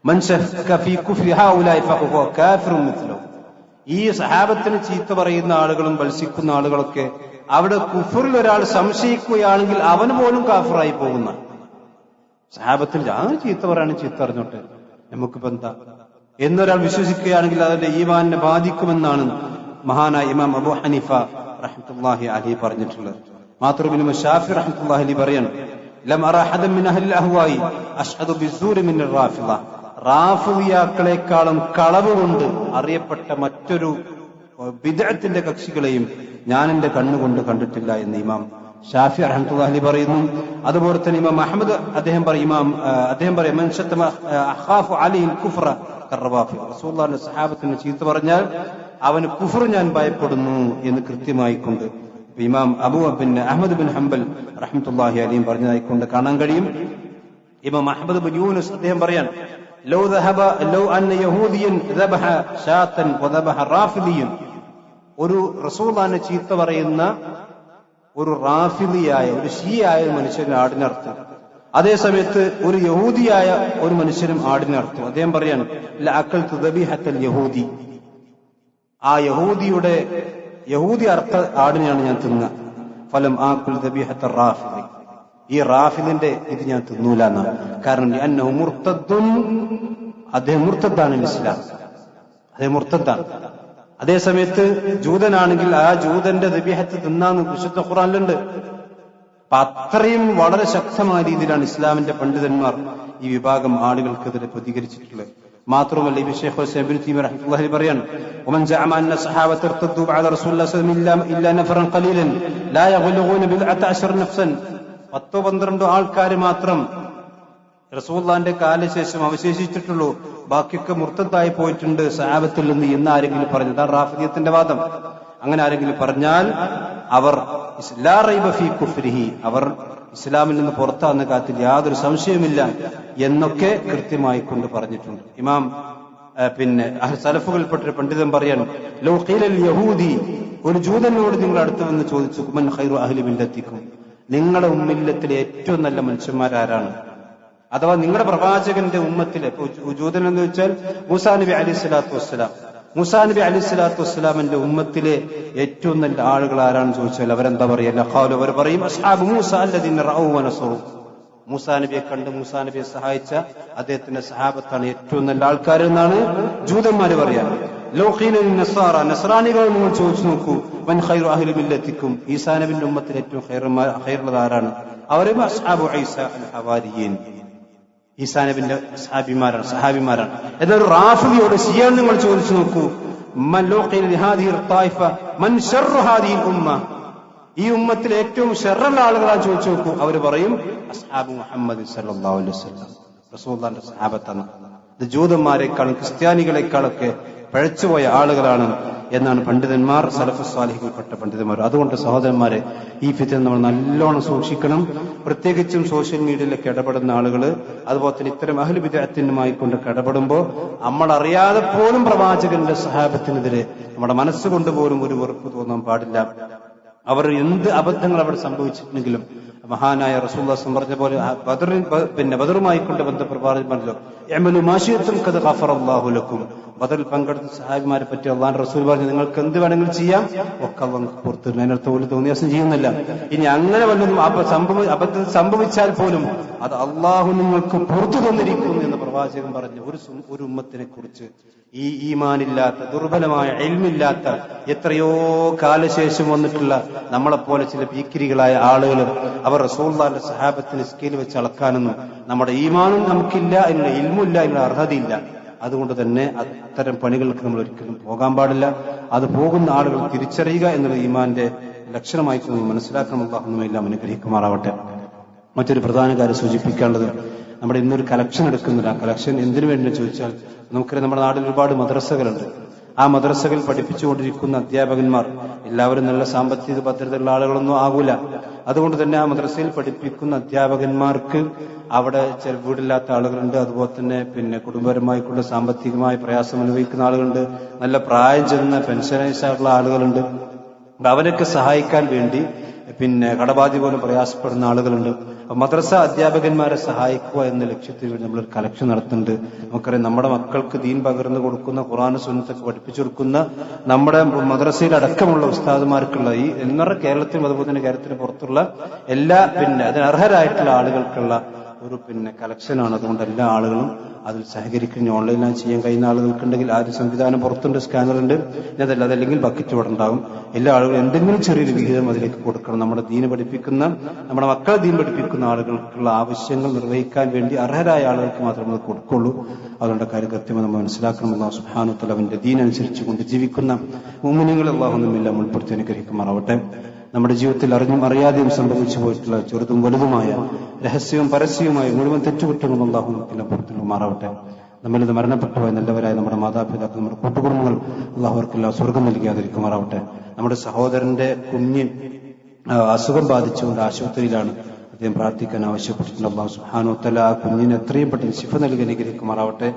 മൻ ശക്ക ഫീ കുഫ്രി ഹൗലാഇ ഫഹുവ കാഫിറുൻ മിത്ലഹു, ഈ സഹാബത്തിന് ചീത്ത പറയുന്ന ആളുകളും ഭത്സിക്കുന്ന ആളുകളൊക്കെ അവിടെ കുഫറിൽ ഒരാൾ സംശയിക്കുകയാണെങ്കിൽ അവന് പോലും കാഫിറായി പോകുന്ന സഹാബത്തിന് ചീത്ത പറയാണ്, ചീത്ത അറിഞ്ഞോട്ടെ, നമുക്കിപ്പോ എന്താ, എന്നൊരാൾ വിശ്വസിക്കുകയാണെങ്കിൽ അതിന്റെ ഈമാനെ ബാധിക്കുമെന്നാണ് മഹാനായ ഇമാം അബൂ ഹനീഫ റഹ്മത്തുള്ളാഹി അലൈഹി പറഞ്ഞിട്ടുള്ളത്. മാത്രമല്ല ഇമാം ഷാഫി റഹ്മത്തുള്ളാഹി അലൈഹി പറയാണ്, ലം അറ അഹദൻ മിൻ അഹ്ലിൽ അഹ്വായി അശ്ഹദു ബിസ്സൂരി മിൻ റാഫിള. റാഫിളിയാക്കളെക്കാളും കളവ് കൊണ്ട് അറിയപ്പെട്ട മറ്റൊരു ബിദ്അത്തിന്റെ കക്ഷികളെയും ഞാൻ എന്റെ കണ്ണുകൊണ്ട് കണ്ടിട്ടില്ല എന്ന് ഇമാം ഷാഫി റഹ്മത്തുള്ളാഹി അലൈഹി പറയുന്നു. അതുപോലെ തന്നെ ഇമാം അഹ്മദ് അദ്ദേഹം പറയും മൻ ശതമ അഖാഫു അലൈഹിൽ കുഫ്ര കർറവാഫി. റസൂലുള്ളാഹിന്റെ സഹാബത്തിനെ ചീത്ത പറഞ്ഞാൽ അവന് കുഫർ ഞാൻ ഭയപ്പെടുന്നു എന്ന് കൃത്യമായിക്കൊണ്ട് ഇമാം അഹ്മദ് ബിൻ ഹംബൽ റഹ്മത്തുള്ളാഹി അലൈഹി പറഞ്ഞതായിക്കൊണ്ട് കാണാൻ കഴിയും. ഇമാം അഹ്മദ് ബിൻ യൂനുസ് അദ്ദേഹം പറയാൻ, ലൗ അന്ന യഹൂദിയൻ ദബഹ ശാതൻ വദബഹ റാഫിദിയൻ. ഒരു റസൂലുള്ളാഹിനെ ചീത്ത പറയുന്ന ഒരു റാഫിദിയായ ഒരു ഷിയായ ഒരു മനുഷ്യന് ആടിനർത്ഥം, അതേ സമയത്ത് ഒരു യഹൂദിയായ ഒരു മനുഷ്യനും ആടിനർത്ഥം. അദ്ദേഹം പറയാണ്, ലഅക്കൽതു ദബീഹത്തൽ യഹൂദി. ആ യഹൂദി അർത്ഥ ആടിനെയാണ് ഞാൻ തിന്നുക. ഫലം ആക്കുൽ ദബീഹത്ത റാഫിദി. ഈ റാഫിദിന്റെ ഇത് ഞാൻ തിന്നൂല എന്നാണ്. കാരണം അന്നഹു മുർത്തദ്ദുൻ, അദ്ദേഹം മുർത്തദ്ദാണ്, ഇസ്ലാം അദ്ദേഹം മുർത്തദ്ദാണ്. അതേ സമയത്ത് ജൂതനാണെങ്കിൽ ആ ജൂതന്റെ ദബീഹത്ത് തിന്നാന്ന് വിശുദ്ധ ഖുർആനിലുണ്ട്. അപ്പൊ അത്രയും വളരെ ശക്തമായ രീതിയിലാണ് ഇസ്ലാമിന്റെ പണ്ഡിതന്മാർ ഈ വിഭാഗം ആളുകൾക്കെതിരെ പ്രതികരിച്ചിട്ടുള്ളത്. മാത്രമല്ല ഈ ശൈഖ് ഇബ്നു തൈമിയ്യ റഹ്മത്തുള്ളാഹി പറയാണ്, വമൻ ജഅമ അന്ന സഹാബത ഇർതദ്ദു ബഅദ റസൂലില്ലാഹി സ്വല്ലല്ലാഹു അലൈഹി വസല്ലം ഇല്ലാ നഫറൻ ഖലീലൻ ലാ യഗ്ലുഗൂന ബിൽഅത അശറ നഫ്സൻ. 10-12 ആൾക്കാർ മാത്രം റസൂലുള്ളാഹിന്റെ കാലശേഷം അവശേഷിച്ചിട്ടുള്ളൂ, ബാക്കിയൊക്കെ മുർത്തദ്ദായി പോയിട്ടുണ്ട് സഹാബത്തിൽ നിന്ന് എന്ന് ആരെങ്കിലും പറഞ്ഞു, അതാണ് റാഫിദിയത്തിന്റെ വാദം. അങ്ങനെ ആരെങ്കിലും പറഞ്ഞാൽ അവർ ലാ റൈബ ഫീ കുഫ്രിഹി, അവർ ഇസ്ലാമിൽ നിന്ന് പുറത്താകുന്ന കാര്യത്തിൽ യാതൊരു സംശയമില്ല എന്നൊക്കെ കൃത്യമായി കൊണ്ട് പറഞ്ഞിട്ടുണ്ട്. ഇമാം സലഫുകൾപ്പെട്ടൊരു പണ്ഡിതൻ പറയാണ്, ലൗ ഖീലൽ യഹൂദി, ഒരു ജൂതനോട് നിങ്ങൾ അടുത്ത് വന്ന് ചോദിച്ചു, മൻ ഖൈറു അഹ്ലി മില്ലത്തിക്കും, നിങ്ങളുടെ ഉമ്മില്ലത്തിലെ ഏറ്റവും നല്ല മനുഷ്യന്മാരാരാണ്, അഥവാ നിങ്ങളുടെ പ്രവാചകന്റെ ഉമ്മത്തിലെ, ജൂതൻ എന്ന് വെച്ചാൽ മൂസാ നബി അലൈഹി സ്വലാത്തു വസ്സലാം, മൂസാ നബി അലൈഹി സ്വലാത്തു വസ്സലാമിന്റെ ഉമ്മത്തിലെ ഏറ്റവും നല്ല ആളുകൾ ആരാണെന്ന് ചോദിച്ചാൽ അവരെന്താ പറയല്ല, ഖാലു, അവർ പറയും അസ്ഹാബു മൂസ അല്ലദീന റഅൂ വനസറൂ, മൂസാ നബിയെ കണ്ട് മൂസാ നബിയെ സഹായിച്ച അദ്ദേഹത്തിന്റെ സഹാബത്താണ് ഏറ്റവും നല്ല ആൾക്കാർ എന്നാണ് ജൂതന്മാര് പറയാ. ലൗ ഖീല നസ്സാറ, നസ്രാനികൾ നിങ്ങൾ ചോദിച്ചു നോക്കൂ, മൻ ഖൈറു അഹ്ലി മില്ലത്തിക്കും, ഈസാ നബിന്റെ ഉമ്മത്തിൽ ഏറ്റവും ഖൈറുള്ളത് ആരാണ്, അവരും അസ്ഹാബു ഈസ അൽ ഹവാരിയീൻ, ഈസാ നബിന്റെ സഹാബിമാരാണ്. എന്നാൽ ഒരു റാഫിദിയോട് ശിയാൻ നിങ്ങൾ ചോദിച്ചു നോക്കൂ, മൻ ലൗ ഖീല ലിഹാദിഹി ത്വായിഫ മൻ ശർറു ഹാദിഹിൽ ഉമ്മ, ഈ ഉമ്മത്തിൽ ഏറ്റവും ഷർറുള്ള ആളുകളാണ് ചോദിച്ചു നോക്കൂ, അവർ പറയും അസ്ഹാബു മുഹമ്മദ് സല്ലല്ലാഹു അലൈഹി വസല്ലം, റസൂലുള്ളാഹിന്റെ സഹാബത്താണ്. ഇത് ജൂതന്മാരെക്കാളും ക്രിസ്ത്യാനികളെക്കാളൊക്കെ പഴച്ചുപോയ ആളുകളാണ് എന്നാണ് പണ്ഡിതന്മാർ, സലഫു സ്വാലിഹിൽപ്പെട്ട പണ്ഡിതന്മാർ. അതുകൊണ്ട് സഹോദരന്മാരെ, ഈ ഫിത്ന നമ്മൾ നല്ലോണം സൂക്ഷിക്കണം. പ്രത്യേകിച്ചും സോഷ്യൽ മീഡിയയിലൊക്കെ ഇടപെടുന്ന ആളുകൾ, അതുപോലെ തന്നെ ഇത്തരം അഹ്ലു ബിദ്അത്തിനുമായി കൊണ്ട് ഇടപെടുമ്പോൾ നമ്മൾ അറിയാതെ പോലും പ്രവാചകന്റെ സഹാബത്തിനെതിരെ നമ്മുടെ മനസ്സുകൊണ്ട് പോലും ഒരു വെറുപ്പ് തോന്നാൻ പാടില്ല. അവർ എന്ത് അബദ്ധങ്ങൾ അവിടെ സംഭവിച്ചിട്ടുണ്ടെങ്കിലും മഹാനായ റസൂലുള്ളാഹി പറഞ്ഞ പോലെ ബദറുമായി കൊണ്ട് ബന്ധപ്പെട്ടോ യഅമലു മാ ശിഅ്തും ഖദ് ഗഫറല്ലാഹു ലക്കും, ബദറിൽ പങ്കെടുത്ത സഹാബിമാരെ പറ്റി അള്ളാഹുവിന്റെ റസൂൽ പറഞ്ഞു, നിങ്ങൾക്ക് എന്ത് വേണമെങ്കിലും ചെയ്യാം, ഒക്കെ അള്ളാഹു പുറത്തു. അതിനർത്ഥം പോലും തോന്നിയാസം ചെയ്യുന്നില്ല. ഇനി അങ്ങനെ വല്ലതും അബദ്ധം സംഭവിച്ചാൽ പോലും അത് അള്ളാഹു നിങ്ങൾക്ക് പുറത്തു തന്നിരിക്കുന്നു എന്ന് പ്രവാചകൻ പറഞ്ഞു. ഒരു ഉമ്മത്തിനെ കുറിച്ച് ഈ ഈമാനില്ലാത്ത, ദുർബലമായ ഇൽമില്ലാത്ത, എത്രയോ കാലശേഷം വന്നിട്ടുള്ള നമ്മളെപ്പോലെ ചില പീക്കിരികളായ ആളുകൾ അവർ റസൂലുള്ളാഹിന്റെ സഹാബത്തിന് സ്കെയിൽ വെച്ച് അളക്കാനൊന്നും നമ്മുടെ ഈമാനും നമുക്കില്ല, അതിനുള്ള ഇൽമില്ല, അതിനുള്ള അർഹതയില്ല. അതുകൊണ്ട് തന്നെ അത്തരം പണികൾക്ക് നമ്മൾ ഒരിക്കലും പോകാൻ പാടില്ല. അത് പോകുന്ന ആളുകൾ തിരിച്ചറിയുക എന്നുള്ള ഈമാന്റെ ലക്ഷണമായി നമ്മൾ മനസ്സിലാക്കണം. അല്ലാഹു നമ്മെ എല്ലാം അനുഗ്രഹിക്കുമാറാവട്ടെ. മറ്റൊരു പ്രധാന കാര്യം സൂചിപ്പിക്കേണ്ടത്, നമ്മുടെ ഇന്നൊരു കലക്ഷൻ എടുക്കുന്നില്ല. ആ കലക്ഷൻ എന്തിനു വേണ്ടി ചോദിച്ചാൽ, നമുക്കറിയാം നമ്മുടെ നാട്ടിൽ ഒരുപാട് മദ്രസകളുണ്ട്. ആ മദ്രസകൾ പഠിപ്പിച്ചുകൊണ്ടിരിക്കുന്ന അധ്യാപകന്മാർ എല്ലാവരും നല്ല സാമ്പത്തിക ഭദ്രതയുള്ള ആളുകളൊന്നും ആകൂല. അതുകൊണ്ട് തന്നെ ആ മദ്രസയിൽ പഠിപ്പിക്കുന്ന അധ്യാപകന്മാർക്ക് അവിടെ ചില വീടില്ലാത്ത ആളുകളുണ്ട്, അതുപോലെ തന്നെ കുടുംബപരമായിക്കൊണ്ട് സാമ്പത്തികമായ പ്രയാസം അനുഭവിക്കുന്ന ആളുകളുണ്ട്, നല്ല പ്രായം ചെന്ന പെൻഷനേഴ്സ് ആയിട്ടുള്ള ആളുകളുണ്ട്. അവരൊക്കെ സഹായിക്കാൻ വേണ്ടി കടബാധ്യത പോലും പ്രയാസപ്പെടുന്ന ആളുകളുണ്ട്. അപ്പൊ മദ്രസ അധ്യാപകന്മാരെ സഹായിക്കുക എന്ന ലക്ഷ്യത്തിൽ വേണ്ടി നമ്മളൊരു കലക്ഷൻ നടത്തുന്നുണ്ട്. നമുക്കറിയാം, നമ്മുടെ മക്കൾക്ക് ദീൻ പകർന്നു കൊടുക്കുന്ന, ഖുർആൻ സുന്നത്തൊക്കെ പഠിപ്പിച്ചു കൊടുക്കുന്ന നമ്മുടെ മദ്രസയിൽ അടക്കമുള്ള ഉസ്താദുമാർക്കുള്ള ഈ കേരളത്തിലും അതുപോലെ തന്നെ കേരളത്തിന് പുറത്തുള്ള എല്ലാ അതിന് അർഹരായിട്ടുള്ള ആളുകൾക്കുള്ള ഒരു കളക്ഷനാണ്. അതുകൊണ്ട് എല്ലാ ആളുകളും അതിൽ സഹകരിക്കുന്ന ഓൺലൈനായി ചെയ്യാൻ കഴിയുന്ന ആളുകൾക്കുണ്ടെങ്കിൽ ആ ഒരു സംവിധാനം പുറത്തുണ്ട്, സ്കാനറുണ്ട്. അതല്ലെങ്കിൽ ബക്കറ്റ് ഇവിടെ ഉണ്ടാകും. എല്ലാ ആളുകളും എന്തെങ്കിലും ചെറിയൊരു വിഹിതം അതിലേക്ക് കൊടുക്കണം. നമ്മുടെ ദീന് പഠിപ്പിക്കുന്ന, നമ്മുടെ മക്കളെ ദീൻ പഠിപ്പിക്കുന്ന ആളുകൾക്കുള്ള ആവശ്യങ്ങൾ നിർവഹിക്കാൻ വേണ്ടി അർഹരായ ആളുകൾക്ക് മാത്രമേ അത് കൊടുക്കുള്ളൂ. അതുകൊണ്ട് കാര്യം കൃത്യമായി നമ്മൾ മനസ്സിലാക്കണം. അല്ലാഹു സുബ്ഹാനഹു വ തആല അവന്റെ ദീൻ അനുസരിച്ച് കൊണ്ട് ജീവിക്കുന്ന മുഅ്മിനീങ്ങളെ അല്ലാഹു നമ്മെല്ലാം ഉൾപ്പെടുത്തി അനുഗ്രഹിക്കുമാറാവട്ടെ. നമ്മുടെ ജീവിതത്തിൽ അറിഞ്ഞും അറിയാതെയും സംഭവിച്ചു പോയിട്ടുള്ള ചെറുതും വലുതുമായ രഹസ്യവും പരസ്യവുമായ മുഴുവൻ തെറ്റുകുറ്റങ്ങളും അല്ലാഹു നമുക്കെല്ലാം പുറത്തുമാറാവട്ടെ. നമ്മളിത് മരണപ്പെട്ടുപോയ നല്ലവരായ നമ്മുടെ മാതാപിതാക്കൾ, നമ്മുടെ കൂട്ടുകുടുംബങ്ങൾ അല്ലാഹു അവർക്കെല്ലാം സ്വർഗം നൽകാതിരിക്കുമാറാവട്ടെ. നമ്മുടെ സഹോദരന്റെ കുഞ്ഞ് അസുഖം ബാധിച്ചുകൊണ്ട് ആശുപത്രിയിലാണ്. അദ്ദേഹം പ്രാർത്ഥിക്കാൻ ആവശ്യപ്പെട്ടിട്ടുണ്ട്. അല്ലാഹു സുബ്ഹാനഹു വ തആല ആ കുഞ്ഞിന് എത്രയും പെട്ടെന്ന് ശിഫ നൽകി അനുഗ്രഹിക്കുമാറാവട്ടെ.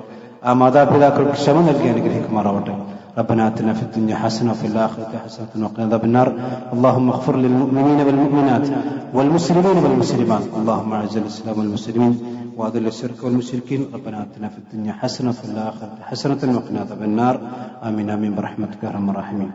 ആ മാതാപിതാക്കൾക്ക് ക്ഷമ നൽകി അനുഗ്രഹിക്കുമാറാവട്ടെ. ربنا آتنا في الدنيا حسنة وفي الآخرة حسنة وقنا عذاب النار. اللهم اغفر للمؤمنين والمؤمنات والمسلمين والمسلمات. اللهم أعز الإسلام والمسلمين وأذل الشرك والمشركين. ربنا آتنا في الدنيا حسنة وفي الآخرة حسنة وقنا عذاب النار. آمين آمين برحمتك يا أرحم الراحمين.